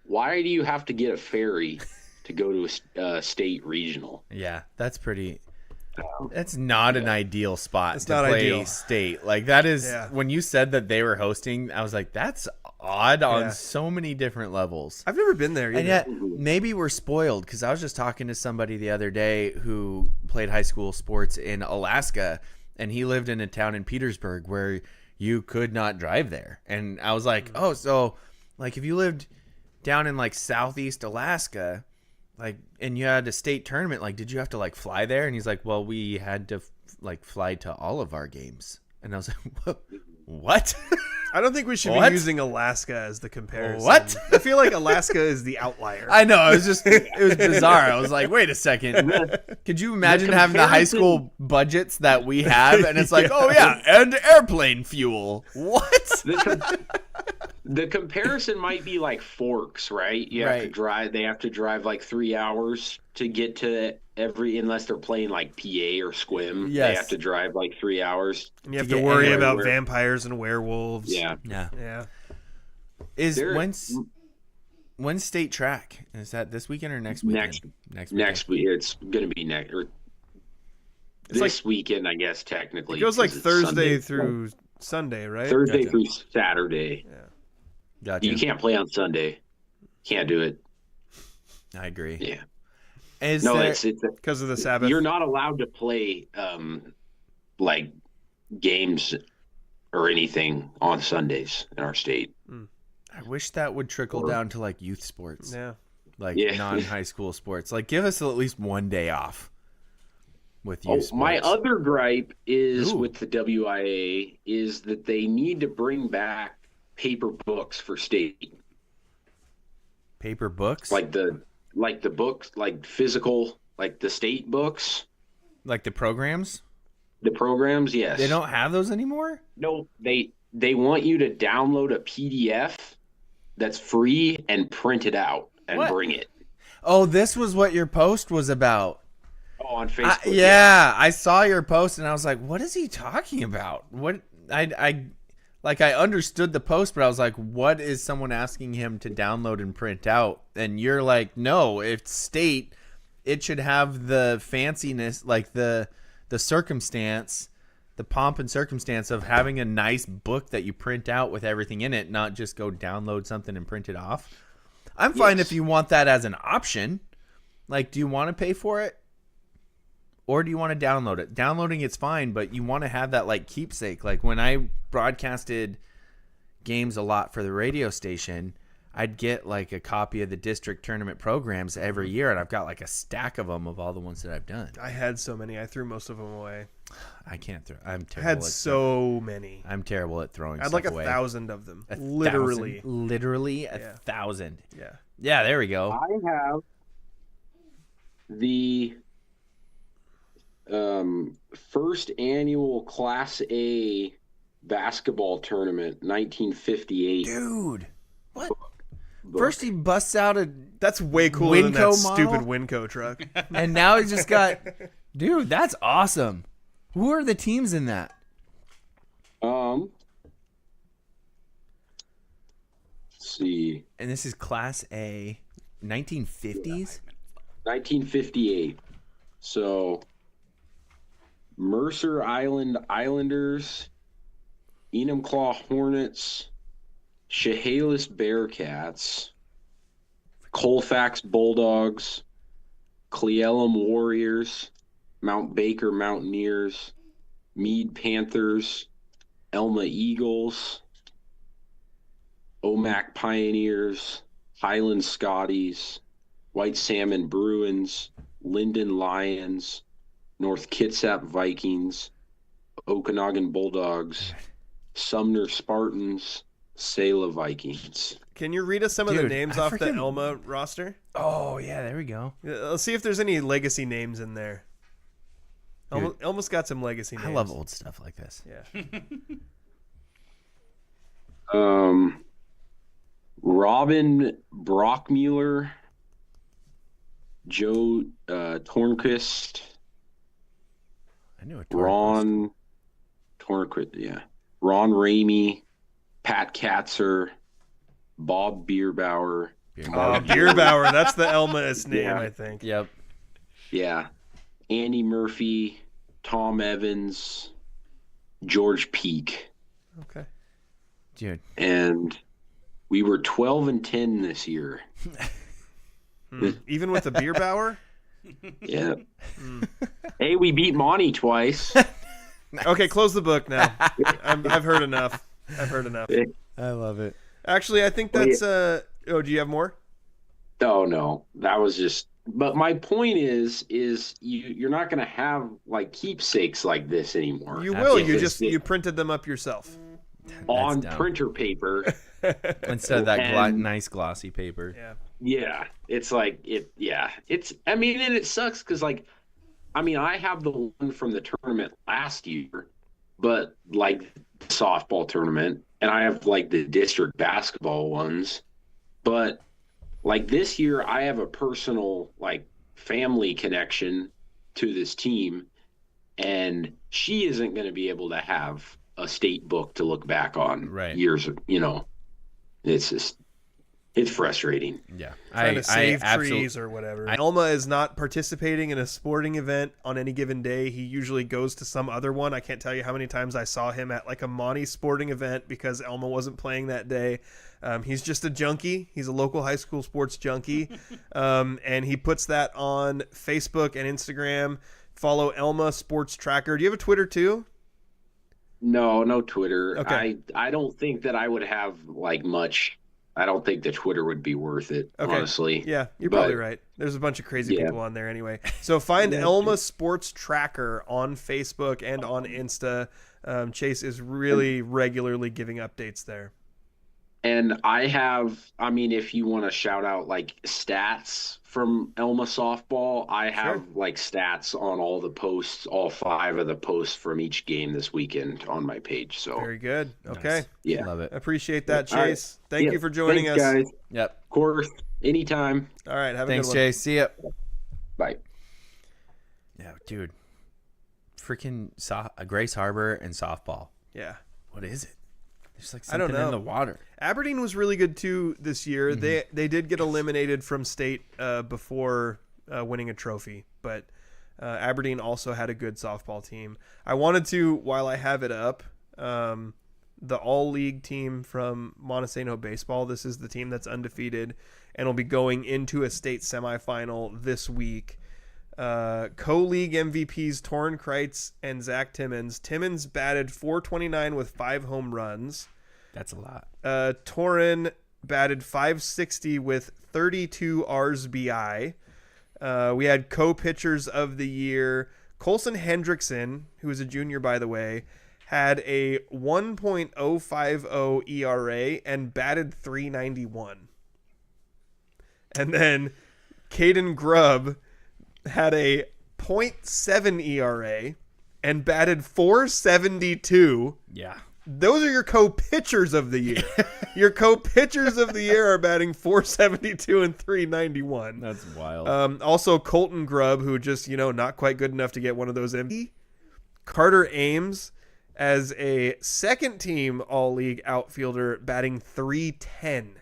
Why do you have to get a ferry to go to a state regional? Yeah, that's pretty. That's not an ideal spot to not play ideal. state. Like that is Yeah. when you said that they were hosting, I was like, that's odd on Yeah. so many different levels. I've never been there either. And yet, maybe we're spoiled because I was just talking to somebody the other day who played high school sports in Alaska, and he lived in a town in Petersburg where you could not drive there. And I was like, oh, so like if you lived down in like southeast Alaska, like, and you had a state tournament, like, did you have to like fly there? And he's like, well, we had to like fly to all of our games. And I was like, what? I don't think we should What? be using Alaska as the comparison. What? I feel like Alaska is the outlier. I know. It was bizarre. I was like, wait a second. Could you imagine having the high school budgets that we have? And it's like, oh, yeah, and airplane fuel. What? The comparison might be like Forks, right? You have to Right. drive. They have to drive like 3 hours to get to unless they're playing like PA or Squim. They Yes. have to drive like 3 hours. And you have to to get worry anywhere. about vampires and werewolves. Yeah. Yeah. Yeah. When's state track? Is that this weekend or next weekend? Next weekend. Next week, it's going to be next. Or It's this weekend, I guess, technically. It goes like 'cause it's Thursday Sunday. through Sunday, right? Thursday Gotcha. through Saturday. Gotcha. You can't play on Sunday. Can't do it. I agree. Yeah. Is No, there, it's Because of the Sabbath. you're not allowed to play like games or anything on Sundays in our state. I wish that would trickle down to like youth sports, Yeah. like Yeah. non-high school sports. Like give us at least one day off with youth sports. My other gripe is Ooh. with the WIA is that they need to bring back paper books for state. Paper books, Like the books, like physical, like the state books, like the programs. the programs. Yes, They don't have those anymore. No, they want you to download a PDF that's free and print it out and What? bring it. Oh, this was what your post was about. Oh, on Facebook. Yeah, I saw your post and I was like, "What is he talking about?" What I understood the post, but I was like, "What is someone asking him to download and print out?" And you're like, "No, if state, it should have the fanciness, like the circumstance, the pomp and circumstance of having a nice book that you print out with everything in it, not just go download something and print it off." I'm fine Yes. if you want that as an option. Like, do you want to pay for it? Or do you want to download it? Downloading it's fine, but you want to have that like keepsake. Like when I broadcasted games a lot for the radio station, I'd get like a copy of the district tournament programs every year, and I've got like a stack of them of all the ones that I've done. I had so many. I threw most of them away. I can't throw. I'm I terrible. had at so many. I'm terrible at throwing. I had stuff like away. 1,000 of them. A Literally. thousand? Literally a Yeah. 1,000. Yeah. Yeah, there we go. I have the first annual Class A basketball tournament, 1958. Dude, what? book. First he busts out a, That's way cooler than that Winco stupid model? Winco truck. and now he's just got, dude, that's awesome. Who are the teams in that? Let's see, And this is Class A, 1950s. 1958. So Mercer Island Islanders, Enumclaw Hornets, Chehalis Bearcats, Colfax Bulldogs, Cleellum Warriors, Mount Baker Mountaineers, Meade Panthers, Elma Eagles, Omak Pioneers, Highland Scotties, White Salmon Bruins, Linden Lions, North Kitsap Vikings, Okanagan Bulldogs, Sumner Spartans, Sela Vikings. Can you read us some of the Dude, names I off the freaking- Elma roster? Oh, yeah, there we go. Let's see if there's any legacy names in there. Elma's got some legacy names. I love old stuff like this. Yeah. Robin Brockmuller, Joe Tornquist, I knew it. Ron Tornquist, yeah. Ron Ramey, Pat Katzer, Bob Bierbauer, Bierbauer. That's the Elma's name, Yeah. I think. Yep. yeah. Andy Murphy, Tom Evans, George Peak, Okay. Dude. and we were 12-10 this year. Even with the beer Bauer? Yeah. Hey, we beat Monty twice. Okay, close the book now. I've heard enough. I've heard enough. I love it. Actually, I think that's oh, do you have more? Oh no, that was just. But my point is you're not going to have like keepsakes like this anymore. You will. Absolutely. You printed them up yourself. on dumb. printer paper. Instead of that And- nice glossy paper. Yeah. Yeah, it's like it. Yeah, it's. I mean, and it sucks because like, I mean, I have the one from the tournament last year, but like the softball tournament, and I have like the district basketball ones, but like this year, I have a personal like family connection to this team, and she isn't going to be able to have a state book to look back on. Right. Years, you know, it's just. It's frustrating. Yeah. Trying to save absolutely- trees or whatever. Elma is not participating in a sporting event on any given day. He usually goes to some other one. I can't tell you how many times I saw him at like a Monty sporting event because Elma wasn't playing that day. He's just a junkie. He's a local high school sports junkie. And he puts that on Facebook and Instagram. Follow Elma Sports Tracker. Do you have a Twitter too? No Twitter. Okay. I don't think that I would have like much. I don't think the Twitter would be worth it, Okay. honestly. Yeah, you're But- probably right. There's a bunch of crazy Yeah. people on there anyway. So find Elma Sports Tracker on Facebook and on Insta. Chase is really regularly giving updates there. And I mean, if you want to shout out like stats from Elma softball, I have Sure. like stats on all the posts, all 5 of the posts from each game this weekend on my page. So Very good. Okay. Nice. yeah, Love it. Appreciate that, All right. Chase. Thank Yeah. you for joining Thanks, us. guys. Yep. Of course, anytime. All right. Have a Thanks, good one. Jay. See ya. Bye. Yeah, dude. Freaking Grace Harbor and softball. Yeah. What is it? There's like I don't something in know. the water. Aberdeen was really good too this year. Mm-hmm. They did get eliminated from state before winning a trophy, but Aberdeen also had a good softball team. I wanted to, while I have it up, the all-league team from Montesano baseball. This is the team that's undefeated and will be going into a state semifinal this week. Co-league MVPs Torrin Kreitz and Zach Timmons. Timmons batted .429 with 5 home runs. That's a lot. Torrin batted .560 with 32 RBI. We had co-pitchers of the year. Colson Hendrickson, who is a junior, by the way, had a 1.050 ERA and batted .391. And then Caden Grubb had a .7 ERA and batted .472. Yeah. Those are your co-pitchers of the year. Your co-pitchers of the year are batting .472 and .391. That's wild. Also, Colton Grubb, who just, not quite good enough to get one of those MVP. Carter Ames as a second-team all-league outfielder batting .310.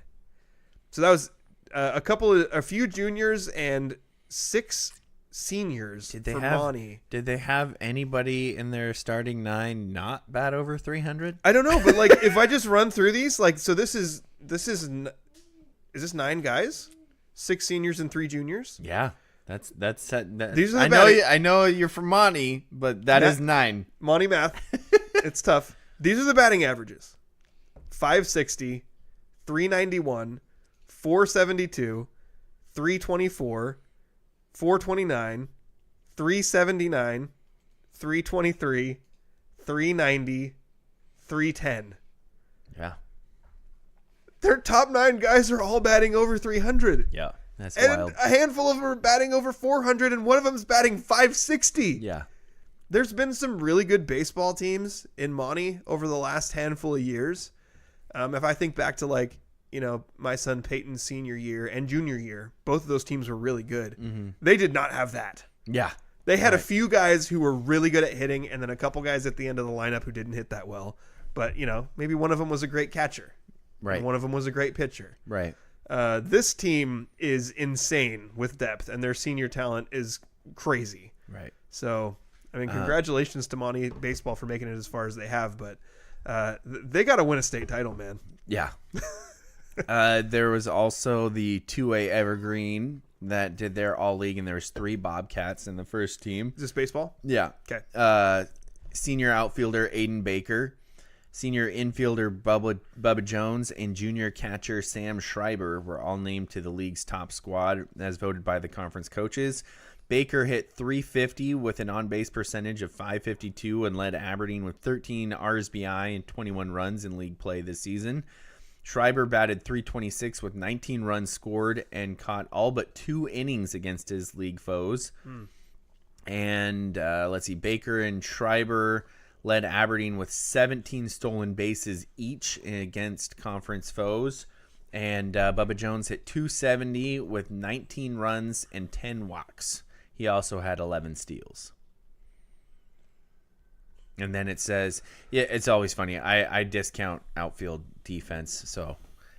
So that was a few juniors and 6 seniors for Monty. Did they have anybody in their starting 9 not bat over 300? I don't know, but like if I just run through these, like so this is this 9 guys, 6 seniors and 3 juniors? Yeah. That, These are the I know batting- I know you're from Monty, but that is 9. Monty math. It's tough. These are the batting averages. 560, 391, 472, 324, 429, 379, 323, 390, 310. Yeah. Their top 9 guys are all batting over 300. Yeah. That's And wild. a handful of them are batting over 400, and one of them's batting 560. Yeah. There's been some really good baseball teams in Monty over the last handful of years. If I think back to my son Peyton's senior year and junior year, both of those teams were really good. Mm-hmm. They did not have that. Yeah. They had a few guys who were really good at hitting, and then a couple guys at the end of the lineup who didn't hit that well. But, maybe one of them was a great catcher. Right. And one of them was a great pitcher. Right. This team is insane with depth, and their senior talent is crazy. Right. So I mean, congratulations to Monty baseball for making it as far as they have, but they got to win a state title, man. Yeah. There was also the 2A Evergreen that did their all league, and there was 3 Bobcats in the first team. Is this baseball? Yeah. Okay. Senior outfielder Aiden Baker, senior infielder Bubba Jones, and junior catcher Sam Schreiber were all named to the league's top squad as voted by the conference coaches. Baker hit .350 with an on-base percentage of .552 and led Aberdeen with 13 RSBI and 21 runs in league play this season. Schreiber batted .326 with 19 runs scored and caught all but 2 innings against his league foes. And let's see, Baker and Schreiber led Aberdeen with 17 stolen bases each against conference foes. And Bubba Jones hit .270 with 19 runs and 10 walks. He also had 11 steals. And then it says, yeah, it's always funny. I discount outfield defense, so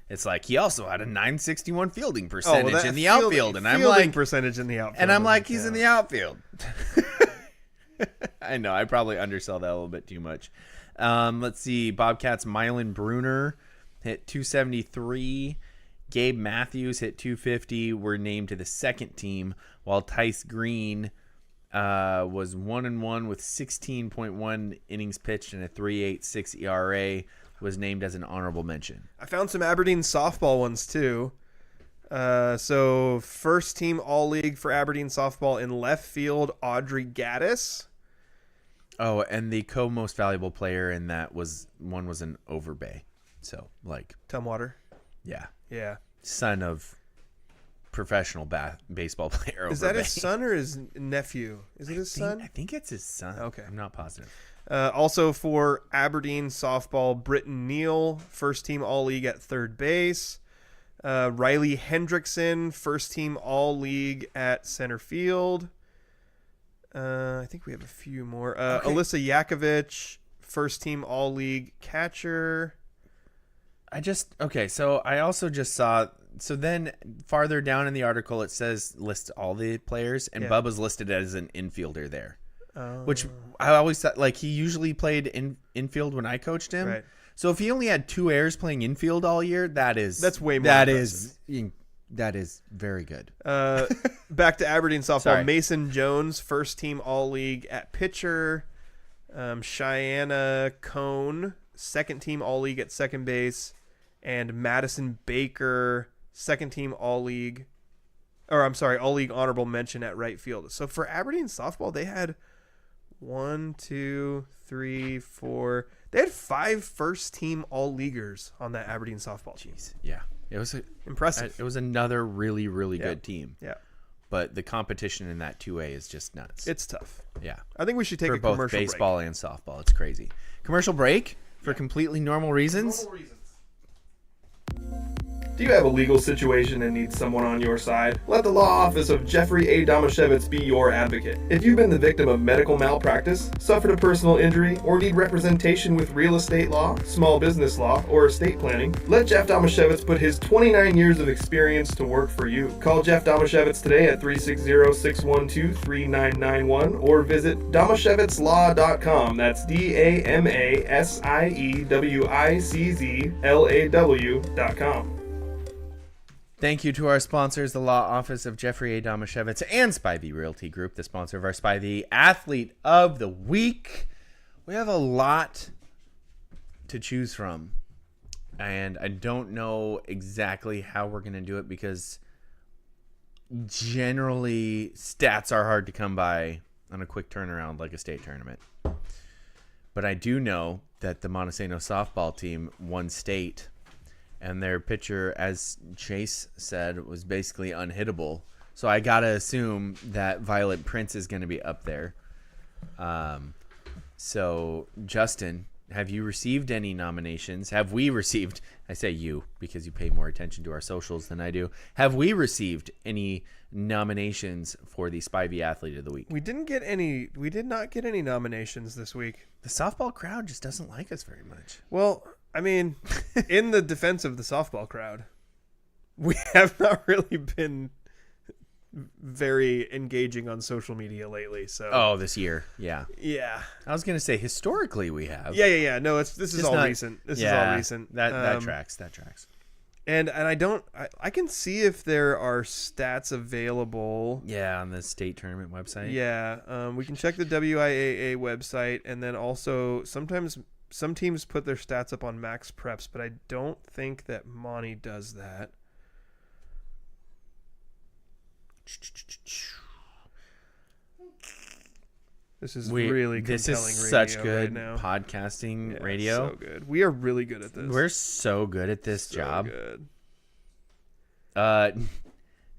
it's like he also had a .961 fielding percentage in the outfield, and I'm like percentage in the outfield, and I'm like he's in the outfield. I know I probably undersell that a little bit too much. Let's see, Bobcats Mylan Bruner hit .273. Gabe Matthews hit .250. Were named to the second team, while Tice Green was 1-1 with 16.1 innings pitched and a .386 ERA. Was named as an honorable mention. I found some Aberdeen softball ones too. So first team all league for Aberdeen softball in left field, Audrey Gaddis. Oh, and the co-most valuable player in that was an Overbay. So like Tumwater. Yeah. Son of professional baseball player. Is that his son or his nephew? Is it his son? I think it's his son. Okay. I'm not positive. Also for Aberdeen softball, Britton Neal, first team all league at third base. Riley Hendrickson, first team all league at center field. I think we have a few more. Okay. Alyssa Yakovich, first team all league catcher. So I also just saw, so then farther down in the article it says lists all the players, and Bubba's listed as an infielder there. Which I always thought, like, he usually played infield when I coached him. Right. So if he only had 2 airs playing infield all year, that's way more. That is very good. Back to Aberdeen softball. Sorry. Mason Jones, first team all league at pitcher. Cheyenne Cone, second team all league at second base, and Madison Baker, second team all league honorable mention at right field. So for Aberdeen softball, they had they had 5 first team all leaguers on that Aberdeen softball team. Jeez, yeah, it was impressive. It was another really, really good team. Yeah, but the competition in that 2A is just nuts. It's tough. Yeah, I think we should take for a both commercial baseball break. and softball. It's crazy. Commercial break for completely normal reasons. Do you have a legal situation and need someone on your side? Let the law office of Jeffrey A. Damashevitz be your advocate. If you've been the victim of medical malpractice, suffered a personal injury, or need representation with real estate law, small business law, or estate planning, let Jeff Damashevitz put his 29 years of experience to work for you. Call Jeff Damashevitz today at 360-612-3991 or visit damashevitzlaw.com. That's DAMASIEWICZLAW.com. Thank you to our sponsors, the Law Office of Jeffrey A. Damashevitz and Spivey Realty Group, the sponsor of our Spivey Athlete of the Week. We have a lot to choose from, and I don't know exactly how we're going to do it because generally stats are hard to come by on a quick turnaround like a state tournament. But I do know that the Montesano softball team won state, and their pitcher, as Chase said, was basically unhittable. So I got to assume that Violet Prince is going to be up there. So, Justin, have you received any nominations? Have we received, I say you because you pay more attention to our socials than I do. Have we received any nominations for the Spivey Athlete of the Week? We did not get any nominations this week. The softball crowd just doesn't like us very much. Well, I mean, in the defense of the softball crowd, we have not really been very engaging on social media lately. So Oh, this year. Yeah. yeah. I was going to say historically we have. Yeah. No, this is Just all not- recent. This yeah, is all recent. That tracks. That tracks. And I can see if there are stats available. Yeah, on the state tournament website. Yeah, we can check the WIAA website, and then also sometimes some teams put their stats up on Max Preps, but I don't think that Monty does that. This is really This compelling is radio such good right now. podcasting Yeah, radio. so good. We are really good at this. We're so good at this so job. good.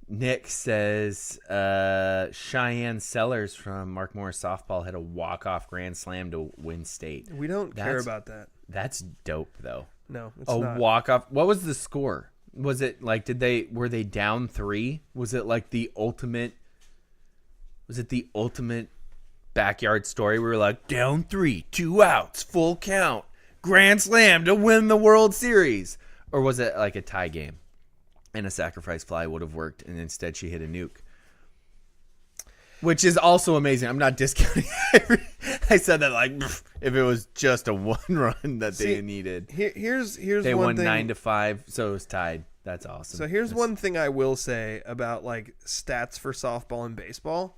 Nick says Cheyenne Sellers from Mark Morris softball had a walk-off grand slam to win state. We don't care That's- about that. That's dope though. No, it's A not. walk-off. What was the score? Was it like were they down 3? Was it like the ultimate? Was it the ultimate backyard story? We were like down 3, 2 outs, full count, grand slam to win the World Series, or was it like a tie game? And a sacrifice fly would have worked, and instead she hit a nuke. Which is also amazing. I'm not discounting. I said that like if it was just a one run that they needed. Here's They one won thing. 9-5, so it was tied. That's awesome. So here's one thing I will say about like stats for softball and baseball.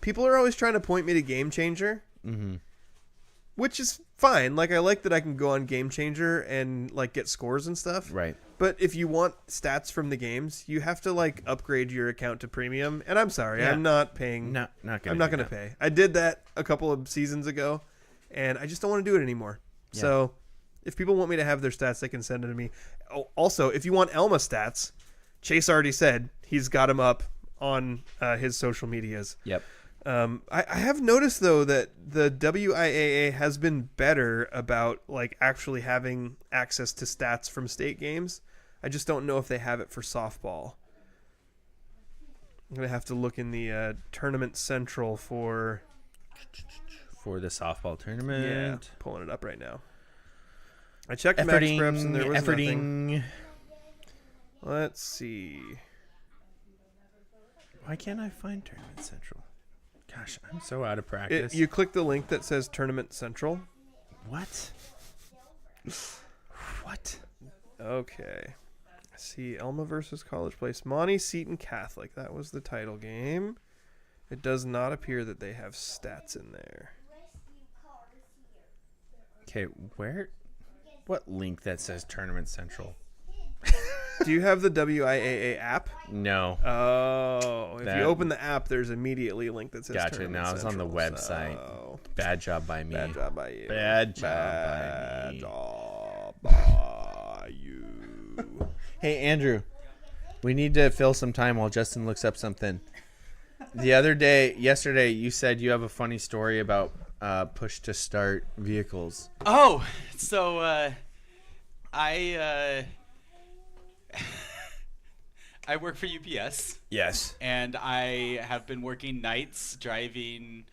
People are always trying to point me to Game Changer, which is fine. Like I like that I can go on Game Changer and like get scores and stuff. Right. But if you want stats from the games, you have to like upgrade your account to premium. And I'm sorry, Yeah. I'm not paying. Not gonna. I'm not do going to that. pay. I did that a couple of seasons ago, and I just don't want to do it anymore. Yeah. So if people want me to have their stats, they can send it to me. Oh, also, if you want Elma stats, Chase already said he's got them up on his social medias. Yep. I have noticed though that the WIAA has been better about like actually having access to stats from state games. I just don't know if they have it for softball. I'm gonna have to look in the tournament central for For the softball tournament. pulling it up right now. I checked Max Preps and there was nothing. Let's see. Why can't I find Tournament Central? Gosh, I'm so out of practice. You click the link that says Tournament Central. What? What? Okay. See, Elma versus College Place. Monty Seton Catholic. That was the title game. It does not appear that they have stats in there. Okay, where? What link that says Tournament Central? Do you have the WIAA app? No. Oh, if That- you open the app, there's immediately a link that says Gotcha. Tournament No, I was on the Central, website. so Bad job by me. bad job by you. Bad job Bad by me. job by you. Hey, Andrew, we need to fill some time while Justin looks up something. Yesterday, you said you have a funny story about push to start vehicles. Oh, so I I work for UPS, Yes. and I have been working nights driving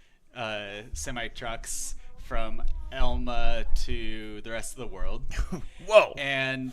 semi trucks from Elma to the rest of the world. Whoa. And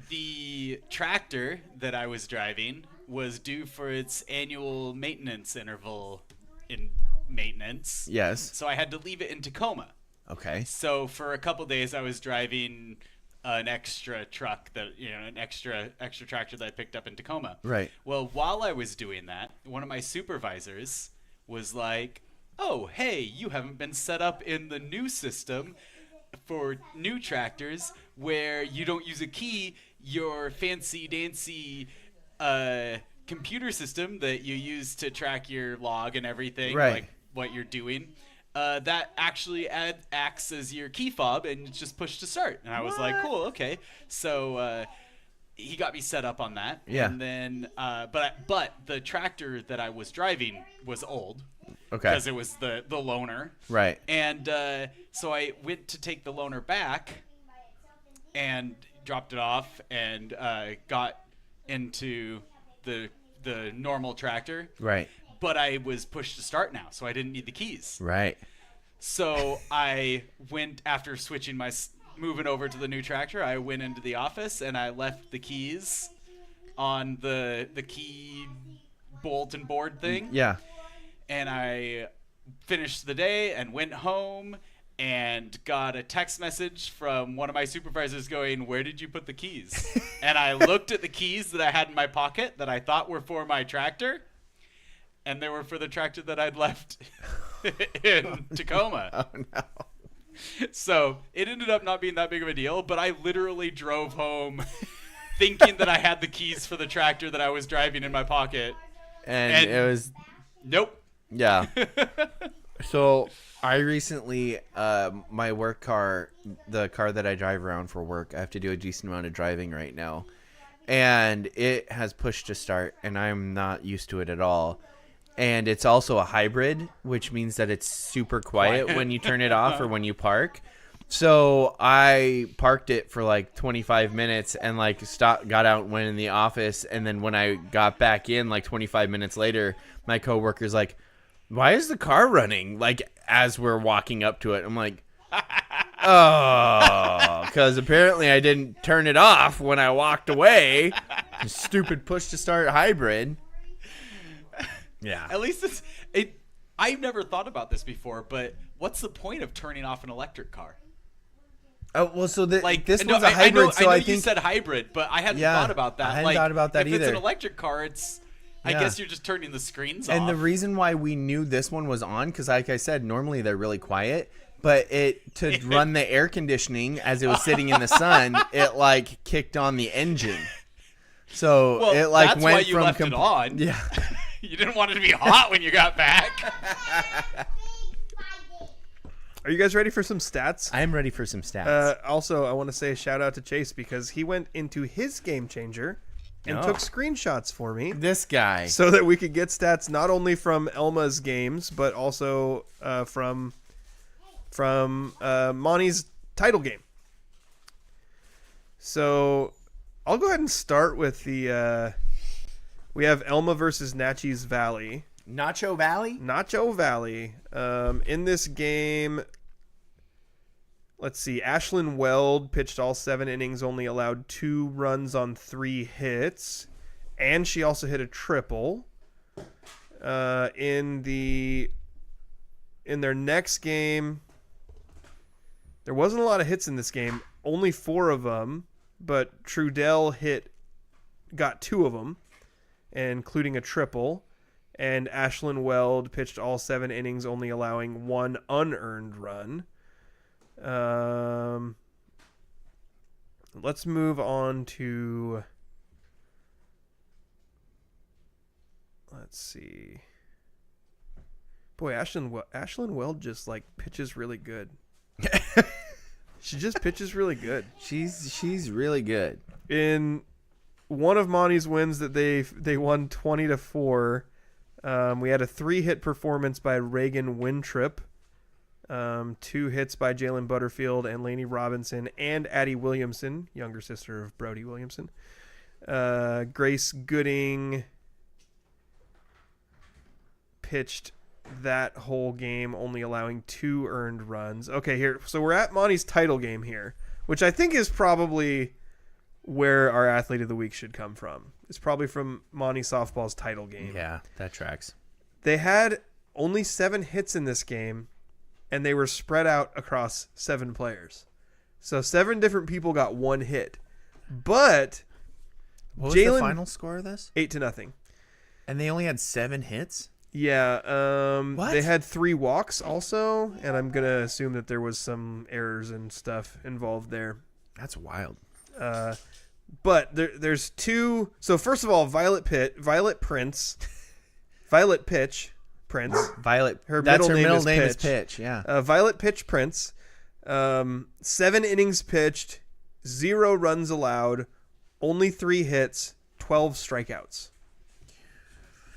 the tractor that I was driving was due for its annual maintenance interval in maintenance. Yes. So I had to leave it in Tacoma. Okay. So for a couple days, I was driving an extra truck an extra tractor that I picked up in Tacoma. Right. Well, while I was doing that, one of my supervisors was like, "Oh, hey, you haven't been set up in the new system for new tractors where you don't use a key. Your fancy dancy computer system that you use to track your log and everything, Right. like what you're doing, that actually acts as your key fob and it's just push to start." And I was like, "Cool, okay." So he got me set up on that. Yeah. And then, but the tractor that I was driving was old. Okay. Because it was the loaner. Right. And so I went to take the loaner back and dropped it off and got into the normal tractor. Right. But I was pushed to start now, so I didn't need the keys. Right. So I went, after switching moving over to the new tractor, I went into the office and I left the keys on the key bulletin board thing. Yeah. And I finished the day and went home and got a text message from one of my supervisors going, "Where did you put the keys?" And I looked at the keys that I had in my pocket that I thought were for my tractor, and they were for the tractor that I'd left in Tacoma. Oh, no. So it ended up not being that big of a deal, but I literally drove home thinking that I had the keys for the tractor that I was driving in my pocket. And it was... Nope. Yeah. So I recently, my work car, the car that I drive around for work, I have to do a decent amount of driving right now. And it has push to start, and I'm not used to it at all. And it's also a hybrid, which means that it's super quiet when you turn it off or when you park. So I parked it for like 25 minutes and like got out, went in the office. And then when I got back in like 25 minutes later, my coworker's like, "Why is the car running?" Like as we're walking up to it, I'm like, "Oh, because apparently I didn't turn it off when I walked away." Stupid push to start hybrid. Yeah. At least I've never thought about this before, but what's the point of turning off an electric car? Oh well, so this No, one's a hybrid. I know think you said hybrid, but I hadn't thought about that. I hadn't thought about that if either. If it's an electric car, I guess you're just turning the screens off. And the reason why we knew this one was on, because like I said, normally they're really quiet, but to run the air conditioning as it was sitting in the sun, it like kicked on the engine. So it like that's went why you from left it on. Yeah. You didn't want it to be hot when you got back. Are you guys ready for some stats? I am ready for some stats. Also, I want to say a shout out to Chase because he went into his game changer and took screenshots for me. This guy. So that we could get stats not only from Elma's games, but also from Monty's title game. So I'll go ahead and start with the... we have Elma versus Natchez Valley. Nacho Valley? Nacho Valley. In this game, let's see. Ashlyn Weld pitched all 7 innings, only allowed 2 runs on 3 hits. And she also hit a triple. In their next game, there wasn't a lot of hits in this game. Only 4 of them. But Trudell got 2 of them, including a triple. And Ashlyn Weld pitched all 7 innings, only allowing 1 unearned run. Let's move on to... Let's see. Boy, Ashlyn Weld just like pitches really good. She just pitches really good. She's really good. In one of Monty's wins that they won 20-4. We had a 3-hit performance by Reagan Wintrip, 2 hits by Jalen Butterfield and Lainey Robinson and Addie Williamson, younger sister of Brody Williamson. Grace Gooding pitched that whole game, only allowing 2 earned runs. Okay, here, so we're at Monty's title game here, which I think is probably where our athlete of the week should come from. It's probably from Monty Softball's title game. Yeah, that tracks. They had only 7 hits in this game, and they were spread out across 7 players. So 7 different people got 1 hit. But what was the final score of this? 8-0. And they only had 7 hits? Yeah. What? They had 3 walks also, and I'm going to assume that there was some errors and stuff involved there. That's wild. But there's 2. So first of all, Violet Pitch Prince. Violet. Her That's middle her name middle is name Pitch. is Pitch. Yeah. Violet Pitch Prince. 7 innings pitched, 0 runs allowed, only 3 hits, 12 strikeouts.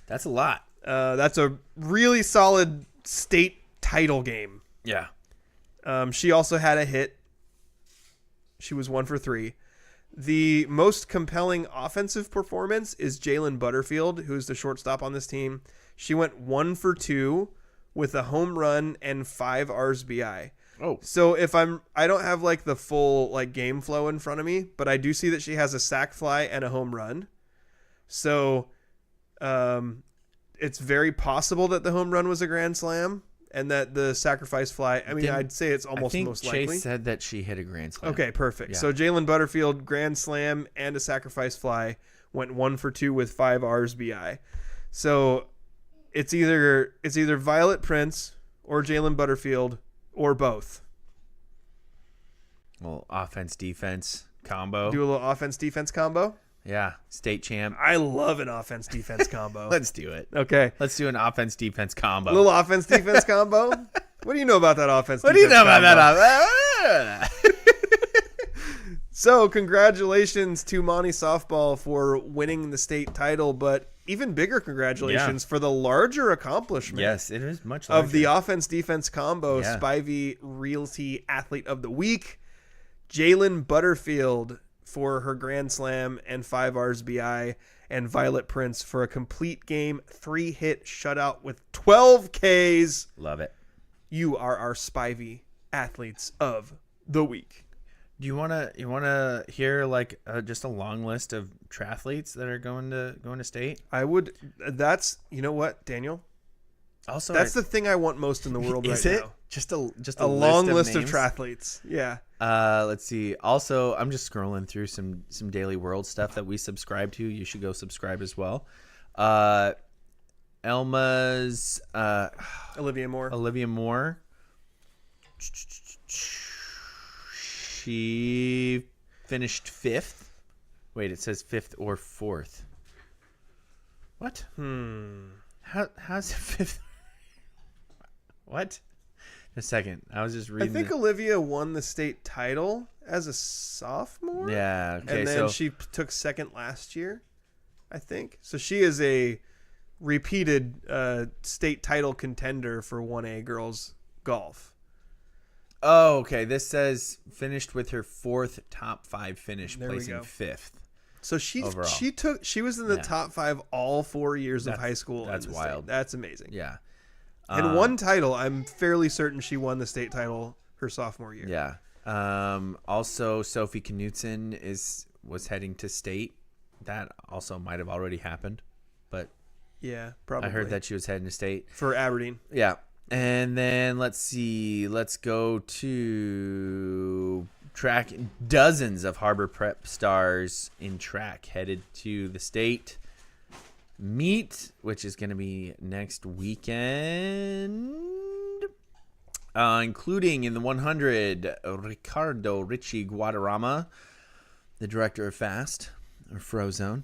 That's a lot. That's a really solid state title game. Yeah. She also had a hit. She was 1 for 3. The most compelling offensive performance is Jalen Butterfield, who's the shortstop on this team. She went 1 for 2 with a home run and 5 RBI. Oh. So I don't have like the full like game flow in front of me, but I do see that she has a sac fly and a home run. So it's very possible that the home run was a grand slam and that the sacrifice fly. I mean, I'd say it's almost most likely. Chase said that she hit a grand slam. Okay, perfect. Yeah. So Jalen Butterfield, grand slam and a sacrifice fly, went 1 for 2 with 5 RBI. So it's either Violet Prince or Jalen Butterfield or both. Well, offense defense combo. Do a little offense defense combo. Yeah, state champ. I love an offense defense combo. Let's do it. Okay. Let's do an offense defense combo. A little offense defense combo. What do you know about that offense? What do you know about that? that? So, congratulations to Monty Softball for winning the state title, but even bigger congratulations for the larger accomplishment. Yes, it is much larger. Of the offense defense combo, Yeah. Spivey Realty Athlete of the Week, Jalen Butterfield for her grand slam and 5 RBI, and Violet Prince for a complete game 3-hit shutout with 12 Ks. Love it. You are our Spivey Athletes of the Week. Do you wanna hear like just a long list of triathletes that are going to state? I would. That's, you know what, Daniel. Also, That's the thing I want most in the world is right it now. just a Long list of names? triathletes. Yeah. Let's see. Also, I'm just scrolling through some Daily World stuff that we subscribe to. You should go subscribe as well. Elma's Olivia Moore. Olivia Moore. She finished 5th. Wait, it says 5th or 4th. What? How's it 5th? What? A second. I was just I reading. think Olivia won the state title as a sophomore. Yeah. Okay. And then she took second last year, I think. So she is a repeated state title contender for 1A girls golf. Oh, okay. This says finished with her 4th top 5 finish, There we placing go. 5th. So she was in the Yeah. top 5 all 4 years of high school. That's in the state. wild. That's amazing. Yeah. And one title. I'm fairly certain she won the state title her sophomore year. Yeah. Also, Sophie Knutson was heading to state. That also might have already happened, but Yeah, probably. I heard that she was heading to state. for Aberdeen. Yeah. And then let's see. Let's go to track. Dozens of Harbor Prep stars in track headed to the state meet, which is going to be next weekend, including in the 100, Ricardo Richie Guadarrama, the director of Fast or Frozone.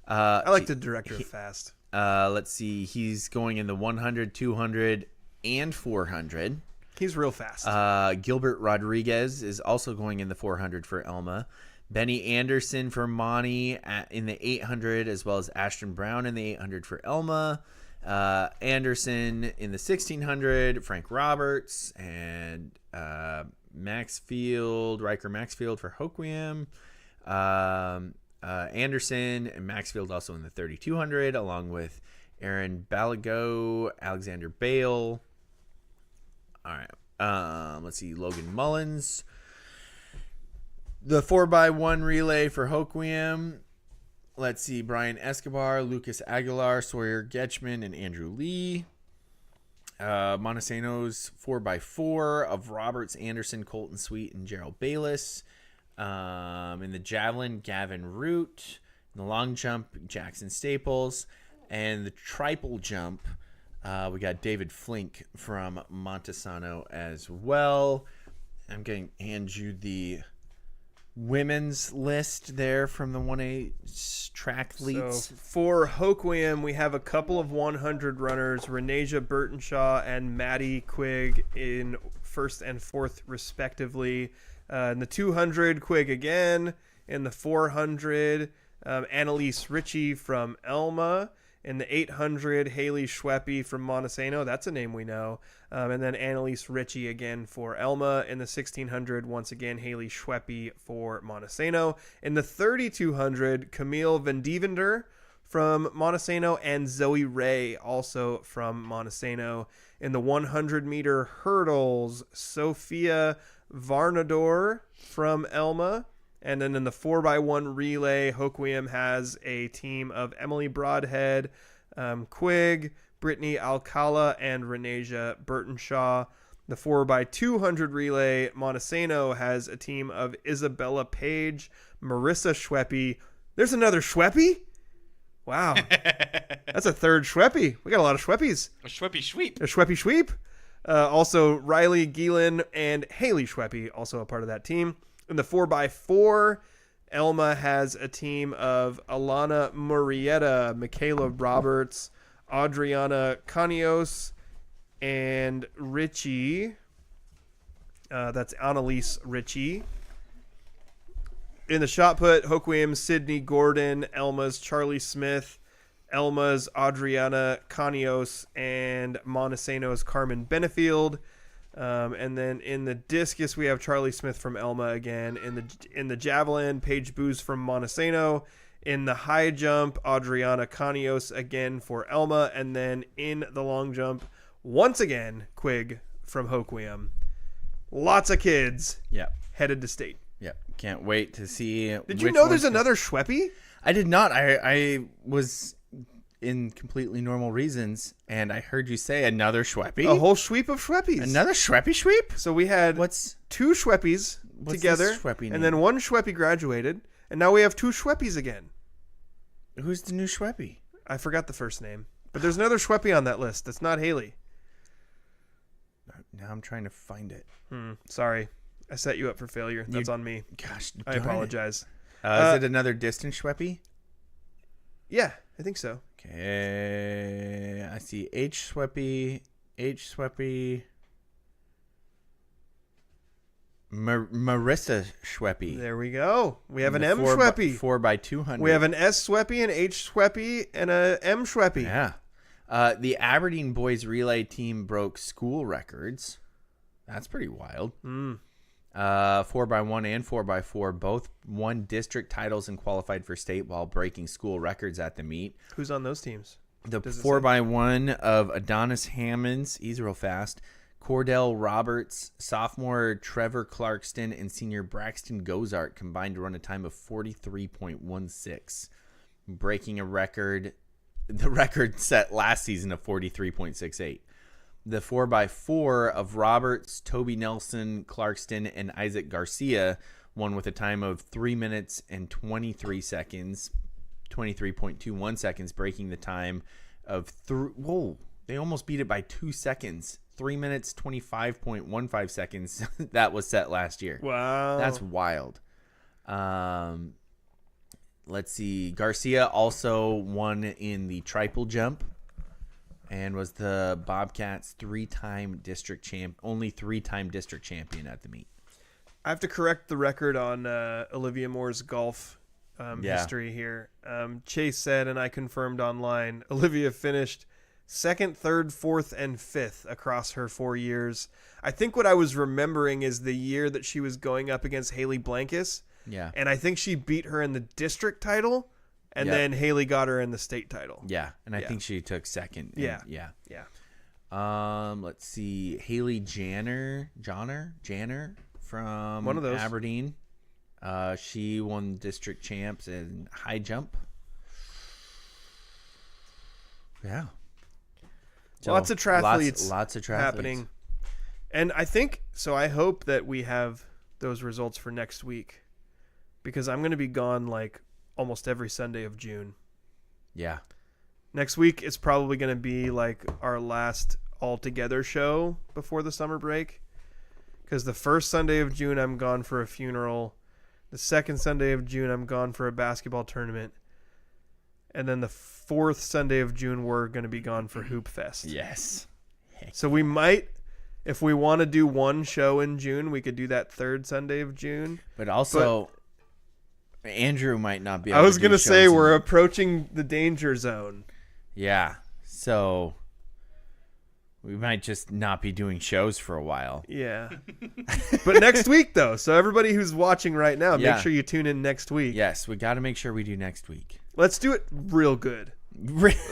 I like the director of Fast. Let's see. He's going in the 100, 200, and 400. He's real fast. Gilbert Rodriguez is also going in the 400 for Elma. Benny Anderson for Monty in the 800, as well as Ashton Brown in the 800 for Elma. Anderson in the 1600, Frank Roberts, and Riker Maxfield for Hoquiam. Anderson and Maxfield also in the 3200, along with Aaron Balago, Alexander Bale. All right. Let's see. Logan Mullins. The 4x1 relay for Hoquiam. Let's see. Brian Escobar, Lucas Aguilar, Sawyer Getchman, and Andrew Lee. Montesano's 4x4 of Roberts, Anderson, Colton Sweet, and Gerald Bayless. In the javelin, Gavin Root. In the long jump, Jackson Staples. And the triple jump, we got David Flink from Montesano as well. I'm going to hand you the women's list there from the 1A track leads. So for Hoquiam, we have a couple of 100 runners, Renasia Burtonshaw and Maddie Quigg in 1st and 4th respectively. In the 200, Quigg again. In the 400, Annalise Ritchie from Elma. In the 800, Haley Schweppe from Montesano. That's a name we know. And then Annalise Ritchie again for Elma. In the 1600, once again, Haley Schweppe for Montesano. In the 3200, Camille Van Devender from Montesano and Zoe Ray also from Montesano. In the 100-meter hurdles, Sophia Varnador from Elma. And then in the 4x1 relay, Hoquiam has a team of Emily Broadhead, Quigg, Brittany Alcala, and Renasia Burtonshaw. The 4x200 relay, Montesano has a team of Isabella Page, Marissa Schweppe. There's another Schweppe? Wow. That's a third Schweppe. We got a lot of Schweppes. A Schweppy Schweep. A Schweppe Schweep. Also, Riley Geelan and Haley Schweppe, also a part of that team. In the 4x4, Elma has a team of Alana Murrieta, Michaela Roberts, Adriana Canios, and Richie. That's Annalise Richie. In the shot put, Hoquiam's Sydney Gordon, Elma's Charlie Smith, Elma's Adriana Canios, and Montesano's Carmen Benefield. And then in the discus, we have Charlie Smith from Elma again. In the javelin, Paige Booz from Montesano. In the high jump, Adriana Canios again for Elma. And then in the long jump, once again, Quigg from Hoquiam. Lots of kids headed to state. Yep. Can't wait to see. Did you know there's another Schweppe? I did not. I was in completely normal reasons, and I heard you say another Schweppe. A whole sweep of Schweppes. Another Schweppe sweep? So we had two Schweppes together, this Schweppe name? and then one Schweppe graduated, and now we have two Schweppes again. Who's the new Schweppe? I forgot the first name, but there's another Schweppe on that list. That's not Haley. Now I'm trying to find it. Sorry. I set you up for failure. That's on me. Gosh, I apologize. Is it another distant Schweppe? Yeah, I think so. Okay, I see H Schweppe, Marissa Schweppe. There we go. We have an The M 4 Schweppe. 4x200. We have an S Schweppe, an H Schweppe, and a M Schweppe. Yeah. The Aberdeen boys relay team broke school records. That's pretty wild. 4x1 and 4x4 both won district titles and qualified for state while breaking school records at the meet. Who's on those teams? The 4x1 of Adonis Hammonds, he's real fast, Cordell Roberts, sophomore Trevor Clarkston, and senior Braxton Gozart combined to run a time of 43.16, breaking the record set last season of 43.68. The 4x4 of Roberts, Toby Nelson, Clarkston, and Isaac Garcia won with a time of 3 minutes and 23 seconds, 23.21 seconds, breaking the time of they almost beat it by 2 seconds. 3 minutes, 25.15 seconds that was set last year. Wow. That's wild. Let's see. Garcia also won in the triple jump and was the Bobcats only 3-time district champion at the meet. I have to correct the record on Olivia Moore's golf history here. Chase said, and I confirmed online, Olivia finished 2nd, 3rd, 4th, and 5th across her 4 years. I think what I was remembering is the year that she was going up against Haley Blankus. Yeah. And I think she beat her in the district title, and then Haley got her in the state title. Yeah, and I think she took 2nd. Yeah. Let's see. Haley Janner from one of those. Aberdeen. She won district champs in high jump. Yeah. So, lots of triathletes lots of triathletes happening. And I hope that we have those results for next week, because I'm going to be gone like almost every Sunday of June. Yeah. Next week is probably going to be like our last all-together show before the summer break, because the first Sunday of June I'm gone for a funeral. The second Sunday of June I'm gone for a basketball tournament. And then the 4th Sunday of June, we're going to be gone for Hoop Fest. Yes. So we might, if we want to do one show in June, we could do that 3rd Sunday of June. But also, Andrew might not be able I was to going to do say, shows we're approaching the danger zone. Yeah. So we might just not be doing shows for a while. Yeah. But next week, though. So everybody who's watching right now, make sure you tune in next week. Yes, we got to make sure we do next week. Let's do it real good.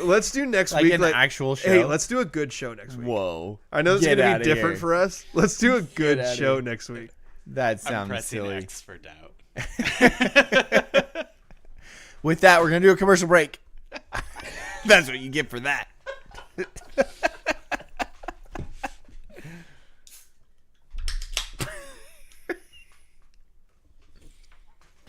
Let's do next week an actual show. Hey, let's do a good show next week. Whoa! I know this is going to be different here. for us. Let's do a good show next week. That I'm sounds pressing silly. X for doubt. With that, we're going to do a commercial break. That's what you get for that.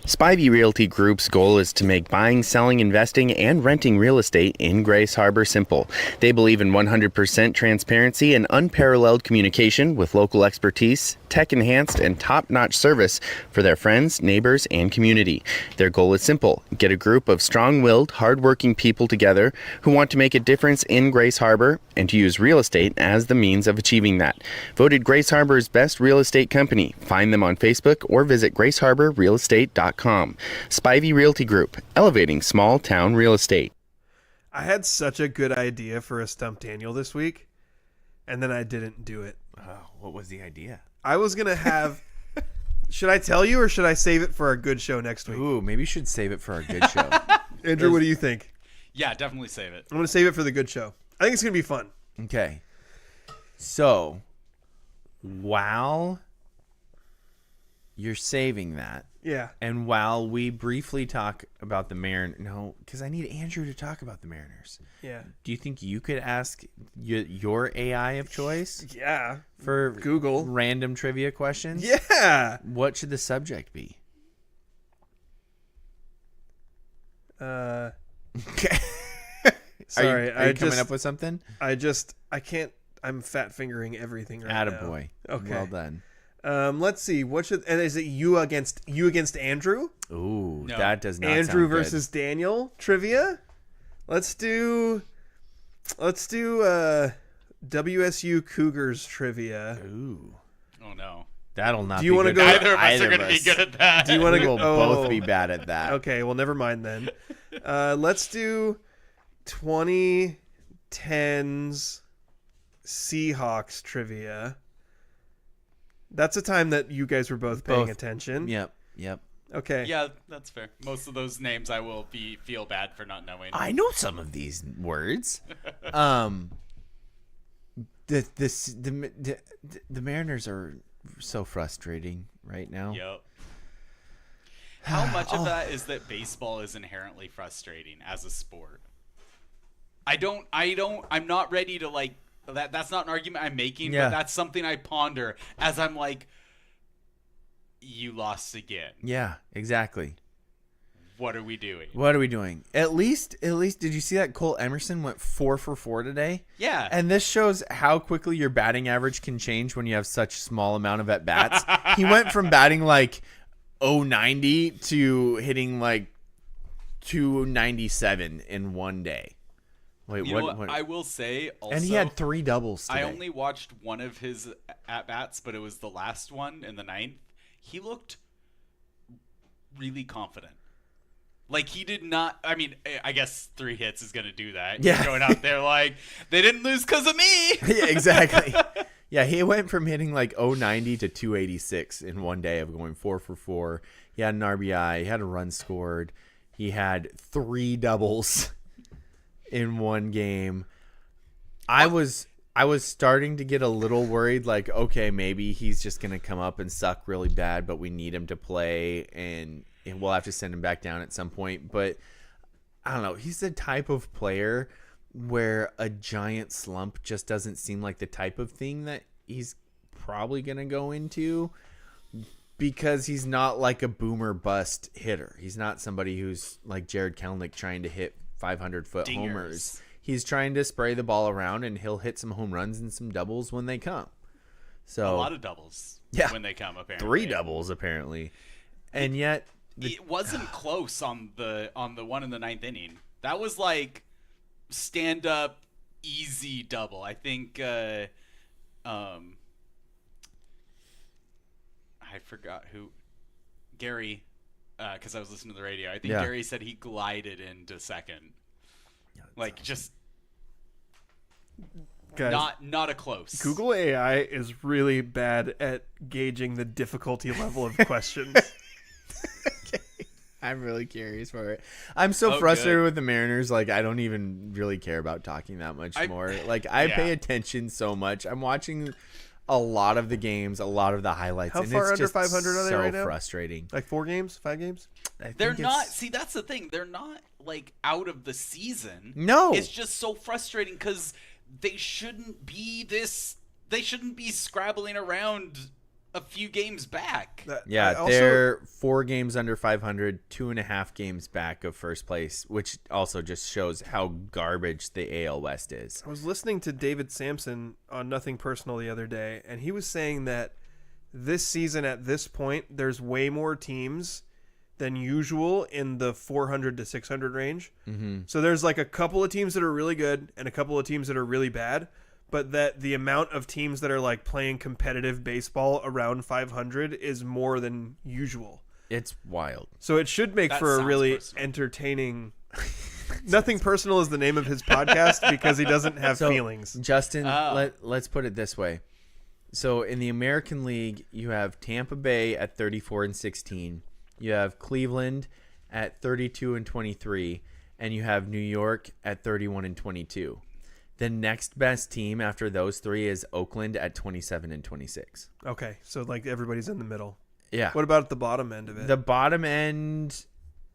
Spivey Realty Group's goal is to make buying, selling, investing, and renting real estate in Grace Harbor simple. They believe in 100% transparency and unparalleled communication with local expertise, tech-enhanced, and top-notch service for their friends, neighbors, and community. Their goal is simple: get a group of strong-willed, hard-working people together who want to make a difference in Grace Harbor and to use real estate as the means of achieving that. Voted Grace Harbor's best real estate company. Find them on Facebook or visit graceharborrealestate.com. Spivey Realty Group, elevating small town real estate. I had such a good idea for a Stump Daniel this week, and then I didn't do it. Oh, what was the idea? I was going to have... Should I tell you, or should I save it for our good show next week? Ooh, maybe you should save it for our good show. Andrew, what do you think? Yeah, definitely save it. I'm going to save it for the good show. I think it's going to be fun. Okay. So, while you're saving that, Yeah. and while we briefly talk about the Mariners, no, because I need Andrew to talk about the Mariners. Yeah. Do you think you could ask your AI of choice Yeah. for Google. random trivia questions? Yeah. What should the subject be? Okay. Are Sorry, you, are you coming up with something? I can't. I'm fat fingering everything right Attaboy. now. Okay. Well done. Let's see. And is it you against Andrew? Ooh, No. that does not Andrew sound good. versus Daniel trivia. Let's do WSU Cougars trivia. Ooh, Oh no. that'll not. Do you want wanna to go- Neither of us are going to be good at that. Do you want to We go? will both be bad at that. Okay, well, never mind then. Let's do 2010s Seahawks trivia. That's a time that you guys were both paying Both. attention. Yep. Okay. Yeah, that's fair. Most of those names I will feel bad for not knowing. I know some of these words. The Mariners are so frustrating right now. Yep. How much of that is that baseball is inherently frustrating as a sport? I'm not ready to like that. That's not an argument I'm making, Yeah. but that's something I ponder as I'm like, you lost again. Yeah, exactly. What are we doing? What are we doing? At least, did you see that Cole Emerson went 4 for 4 today? Yeah. And this shows how quickly your batting average can change when you have such small amount of at bats. He went from batting like 090 to hitting like 297 in one day. Wait, you what? know what? what? I will say also. And he had 3 doubles today. I only watched one of his at bats, but it was the last one in the 9th. He looked really confident. Like he did not. I mean, I guess 3 hits is going to do that. Yeah. You're going out there like they didn't lose because of me. Yeah, exactly. Yeah, he went from hitting like 090 to 286 in one day of going 4 for 4. He had an RBI. He had a run scored. He had 3 doubles in one game. I was starting to get a little worried, like, okay, maybe he's just going to come up and suck really bad, but we need him to play, and we'll have to send him back down at some point. But I don't know. He's the type of player where a giant slump just doesn't seem like the type of thing that he's probably going to go into, because he's not like a boomer bust hitter. He's not somebody who's like Jared Kelenic trying to hit 500-foot homers. He's trying to spray the ball around, and he'll hit some home runs and some doubles when they come. So A lot of doubles. Yeah. When they come, apparently 3 doubles apparently, and yet it wasn't close on the one in the 9th inning. That was like stand up easy double. I think I forgot who, Gary, because I was listening to the radio. I think Yeah. Gary said he glided into second. Like just Guys, not a close. Google AI is really bad at gauging the difficulty level of questions. I'm really curious for it. I'm so Oh, frustrated good. with the Mariners. Like, I don't even really care about talking that much more. Like, I pay attention so much. I'm watching a lot of the games, a lot of the highlights. How and far it's under just 500 are they right now? So frustrating. Like 4 games, 5 games. They're not. See, that's the thing. They're not like out of the season. No. It's just so frustrating because they shouldn't be this. They shouldn't be scrabbling around a few games back. Yeah, they're 4 games under 500, 2.5 games back of first place, which also just shows how garbage the AL West is. I was listening to David Sampson on Nothing Personal the other day, and he was saying that this season at this point, there's way more teams than usual in the 400 to 600 range. Mm-hmm. So there's like a couple of teams that are really good and a couple of teams that are really bad. But that the amount of teams that are like playing competitive baseball around 500 is more than usual. It's wild. So it should make That for a sounds really personal. entertaining. Nothing Personal is the name of his podcast because he doesn't have feelings. Justin, Oh. let's put it this way. So in the American League, you have Tampa Bay at 34-16. You have Cleveland at 32-23, and you have New York at 31-22. The next best team after those 3 is Oakland at 27-26. Okay, so like everybody's in the middle. Yeah. What about the bottom end of it? The bottom end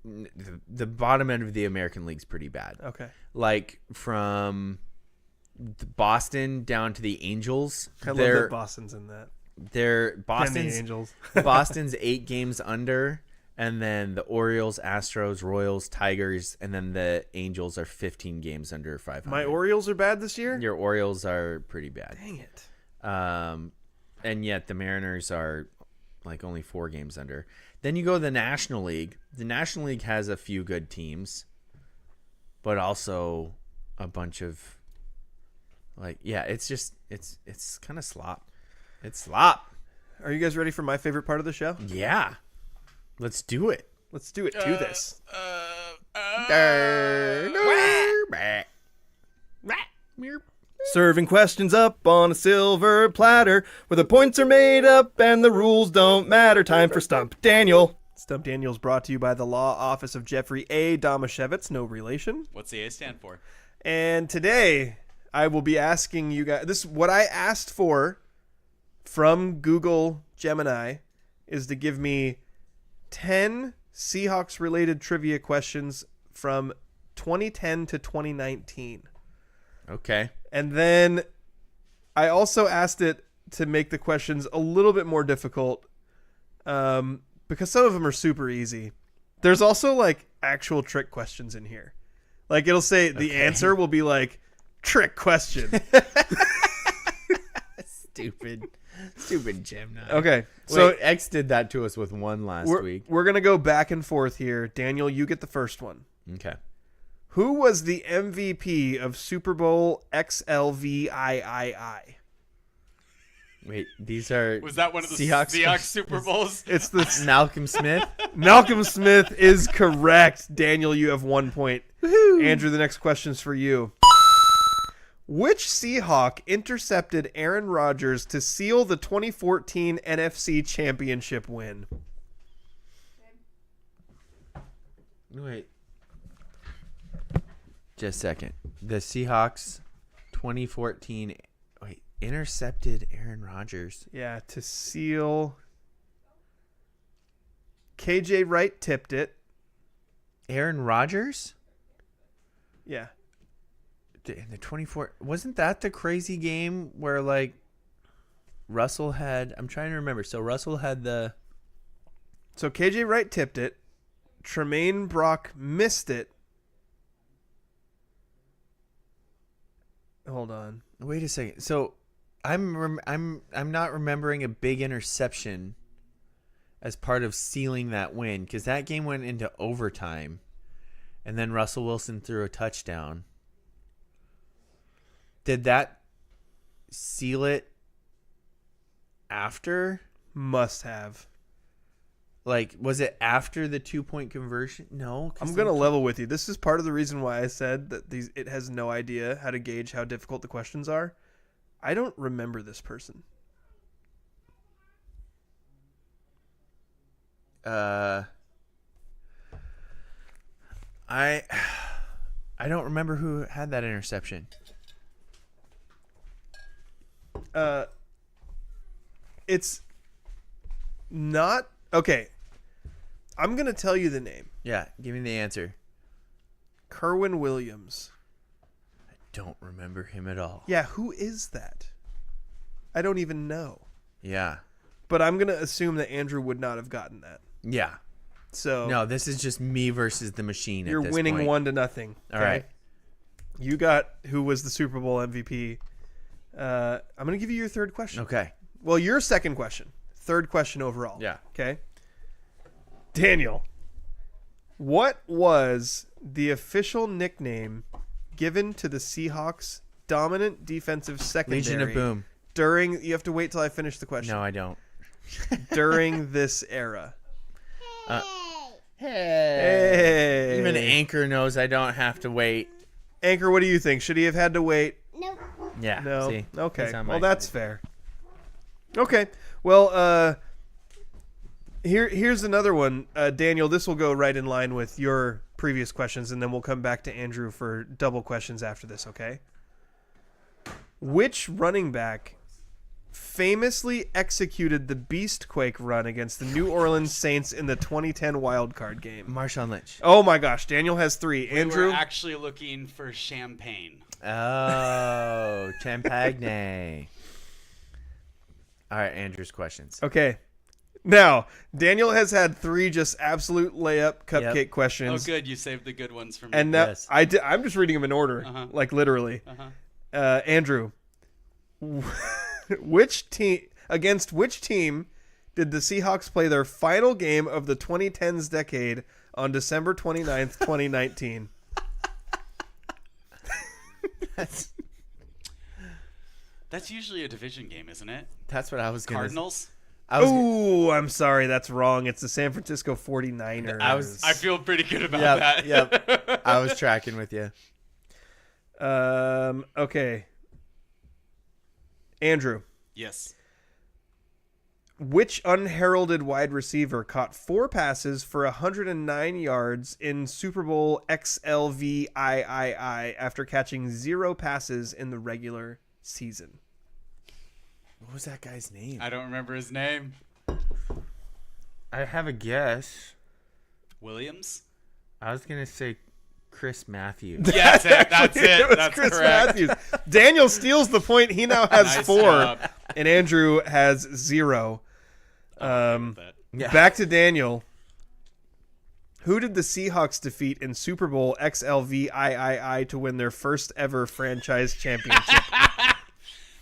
of the American League's pretty bad. Okay. Like from Boston down to the Angels. I love that Boston's in that. They're And the Boston's Angels. Boston's 8 games under, and then the Orioles, Astros, Royals, Tigers, and then the Angels are 15 games under 500. My Orioles are bad this year? Your Orioles are pretty bad. Dang it. And yet the Mariners are like only 4 games under. Then you go to the National League. The National League has a few good teams, but also a bunch of it's kind of slop. It's slop. Are you guys ready for my favorite part of the show? Yeah. Let's do it. Let's do it to this. Serving questions up on a silver platter where the points are made up and the rules don't matter. Time for Stump Daniel. Stump Daniel's brought to you by the Law Office of Jeffrey A. Damashevitz, no relation. What's the A stand for? And today I will be asking you guys, this what I asked for from Google Gemini is to give me 10 Seahawks related trivia questions from 2010 to 2019. Okay. And then I also asked it to make the questions a little bit more difficult because some of them are super easy. There's also like actual trick questions in here. Like it'll say the answer will be like trick question. Stupid Gemini. Okay. So So X did that to us with one last week. we're going to go back and forth here. Daniel, you get the first one. Okay. Who was the MVP of Super Bowl XLVIII? Wait, these are Was that one of the Seahawks Seahawks Super Bowls? It's the Malcolm Smith? Malcolm Smith is correct. Daniel, you have 1 point. Andrew, the next question's for you. Which Seahawk intercepted Aaron Rodgers to seal the 2014 NFC Championship win? Wait. Just a second. The Seahawks 2014 intercepted Aaron Rodgers. Yeah, to seal. KJ Wright tipped it. Aaron Rodgers? Yeah. In the 24 wasn't that the crazy game where like Russell had I'm trying to remember. So Russell had the So KJ Wright tipped it. Tremaine Brock missed it. Hold on. wait a second. So I'm not remembering a big interception as part of sealing that win because that game went into overtime and then Russell Wilson threw a touchdown. Did that seal it after? Must have. Like, was it after the 2-point conversion? No. 'Cause I'm going to level with you. This is part of the reason why I said that it has no idea how to gauge how difficult the questions are. I don't remember this person. I don't remember who had that interception. it's not okay. I'm gonna tell you the name. Yeah, give me the answer. Kerwin Williams. I don't remember him at all. Yeah, who is that? I don't even know. Yeah. But I'm gonna assume that Andrew would not have gotten that. Yeah. So No, this is just me versus the machine. you're at this winning point. 1-0. All right. You got who was the Super Bowl MVP. I'm gonna give you your third question. Okay. Well, your second question. Third question overall. Yeah. Okay. Daniel, what was the official nickname given to the Seahawks' dominant defensive secondary? Legion of Boom. During, you have to wait till I finish the question. No, I don't. During this era. Hey. Even Anchor knows I don't have to wait. Anchor, what do you think? Should he have had to wait? Nope. Yeah. No. See, Okay. he's on Well, my that's side. fair. Okay. Well, here's another one. Daniel, this will go right in line with your previous questions, and then we'll come back to Andrew for double questions after this, okay? Which running back famously executed the Beastquake run against the New Orleans Saints in the 2010 wildcard game? Marshawn Lynch. Oh my gosh, Daniel has 3. We Andrew? were actually looking for champagne. Oh, Champagne. All right, Andrew's questions. Okay. Now, Daniel has had 3 just absolute layup cupcake Yep. Oh, questions. good. You saved the good ones for me. And now Yes. I'm just reading them in order, Uh-huh. like literally. Uh-huh. Andrew, against which team did the Seahawks play their final game of the 2010s decade on December 29th, 2019? That's usually a division game, isn't it? That's what I was going to Cardinals? Ooh, I'm sorry, that's wrong. It's the San Francisco 49ers. I feel pretty good about Yep, that. yep. I was tracking with you. Okay. Andrew, Yes. which unheralded wide receiver caught 4 passes for 109 yards in Super Bowl XLVIII after catching 0 passes in the regular season? What was that guy's name? I don't remember his name. I have a guess. Williams? I was going to say Chris Matthews. Yes, that's it. It was That's Chris correct. Matthews. Daniel steals the point. He now has Nice 4, job. and Andrew has 0. That. Yeah. Back to Daniel. Who did the Seahawks defeat in Super Bowl XLVIII to win their first ever franchise championship?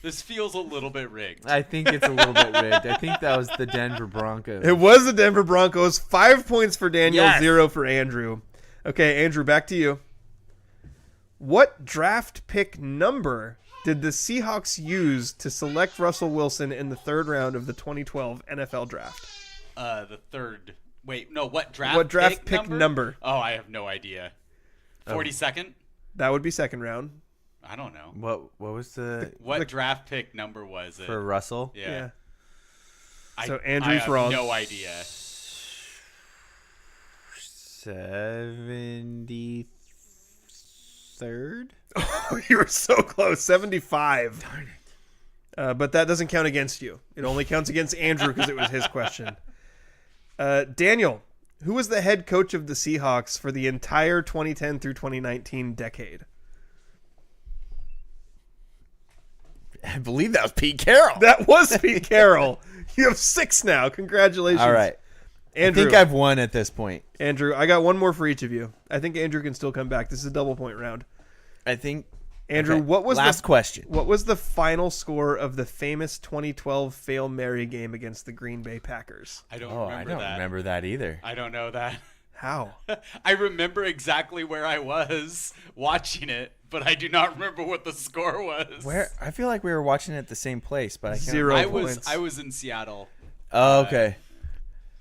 This feels a little bit rigged. I think it's a little bit rigged. I think that was the Denver Broncos. It was the Denver Broncos. 5 points for Daniel, Yes. 0 for Andrew. Okay, Andrew, back to you. What draft pick number did the Seahawks use to select Russell Wilson in the 3rd round of the 2012 NFL Draft? The third. Wait, no. What draft? What draft pick number? Oh, I have no idea. 42nd? That would be 2nd round. I don't know. What was the What draft pick number was it? for Russell? Yeah. So Andrew's I have wrong. No idea. 73rd? Oh, you were so close. 75. Darn it. But that doesn't count against you. It only counts against Andrew because it was his question. Daniel, who was the head coach of the Seahawks for the entire 2010 through 2019 decade? I believe that was Pete Carroll. That was Pete Carroll. You have 6 now. Congratulations. All right. Andrew, I think I've won at this point. Andrew, I got one more for each of you. I think Andrew can still come back. This is a double point round. I think. Andrew, Okay, what was last question? What was the final score of the famous 2012 Fail Mary game against the Green Bay Packers? I don't Oh, remember I don't that. remember that either. I don't know that. How? I remember exactly where I was watching it, but I do not remember what the score was. Where I feel like we were watching it at the same place, but I can't. 0 I points. was in Seattle. Oh, okay.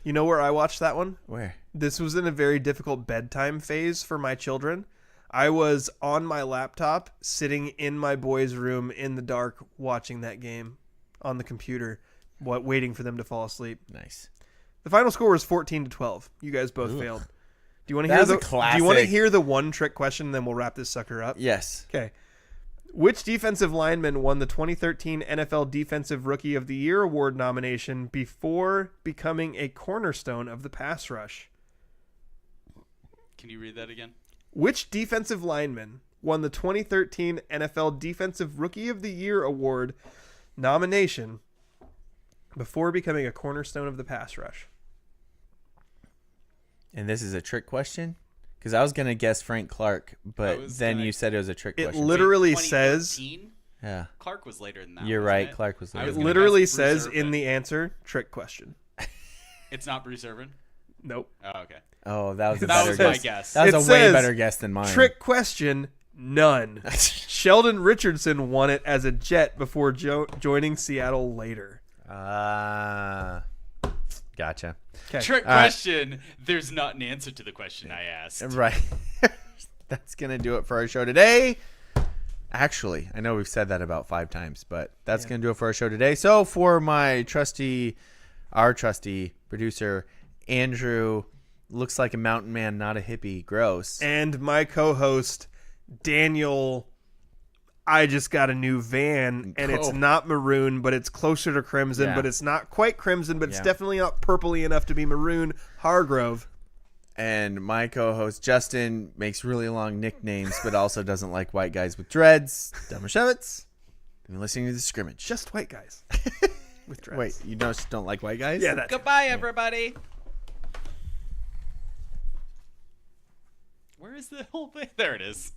You know where I watched that one? Where? This was in a very difficult bedtime phase for my children. I was on my laptop, sitting in my boys' room in the dark, watching that game on the computer, waiting for them to fall asleep. Nice. The final score was 14-12. You guys both failed. Do you want to That hear was a Do you want to classic. hear the one trick question? And then we'll wrap this sucker up. Yes. Okay. Which defensive lineman won the 2013 NFL Defensive Rookie of the Year award nomination before becoming a cornerstone of the pass rush? Can you read that again? Which defensive lineman won the 2013 NFL Defensive Rookie of the Year award nomination before becoming a cornerstone of the pass rush? And this is a trick question? Because I was going to guess Frank Clark, but then you said it was a trick It question. literally says... 2013? Yeah. Clark was later than that. You're wasn't right. it? Clark was I later. was It gonna literally guess Bruce says Irvin. in the answer, trick question. It's not Bruce Irvin? Nope. Oh, okay. Oh, that was a That better was guess. my guess. That was It a way says better guess than mine. Trick question, none. Sheldon Richardson won it as a Jet before joining Seattle later. Gotcha. Okay. Trick question. There's not an answer to the question I asked. Right. That's going to do it for our show today. Actually, I know we've said that about 5 times, but that's going to do it for our show today. So for our trusty producer, Andrew, looks like a mountain man, not a hippie. Gross. And my co-host, Daniel, I just got a new van, and it's not maroon, but it's closer to crimson, Yeah. but it's not quite crimson, but it's Yeah. definitely not purpley enough to be maroon. Hargrove. And my co-host, Justin, makes really long nicknames, but also doesn't like white guys with dreads. Dumashevitz. You've been listening to The Scrimmage. Just white guys. With dreads. Wait, you don't like white guys? Yeah, that's Goodbye, everybody. Where is the whole thing? There it is.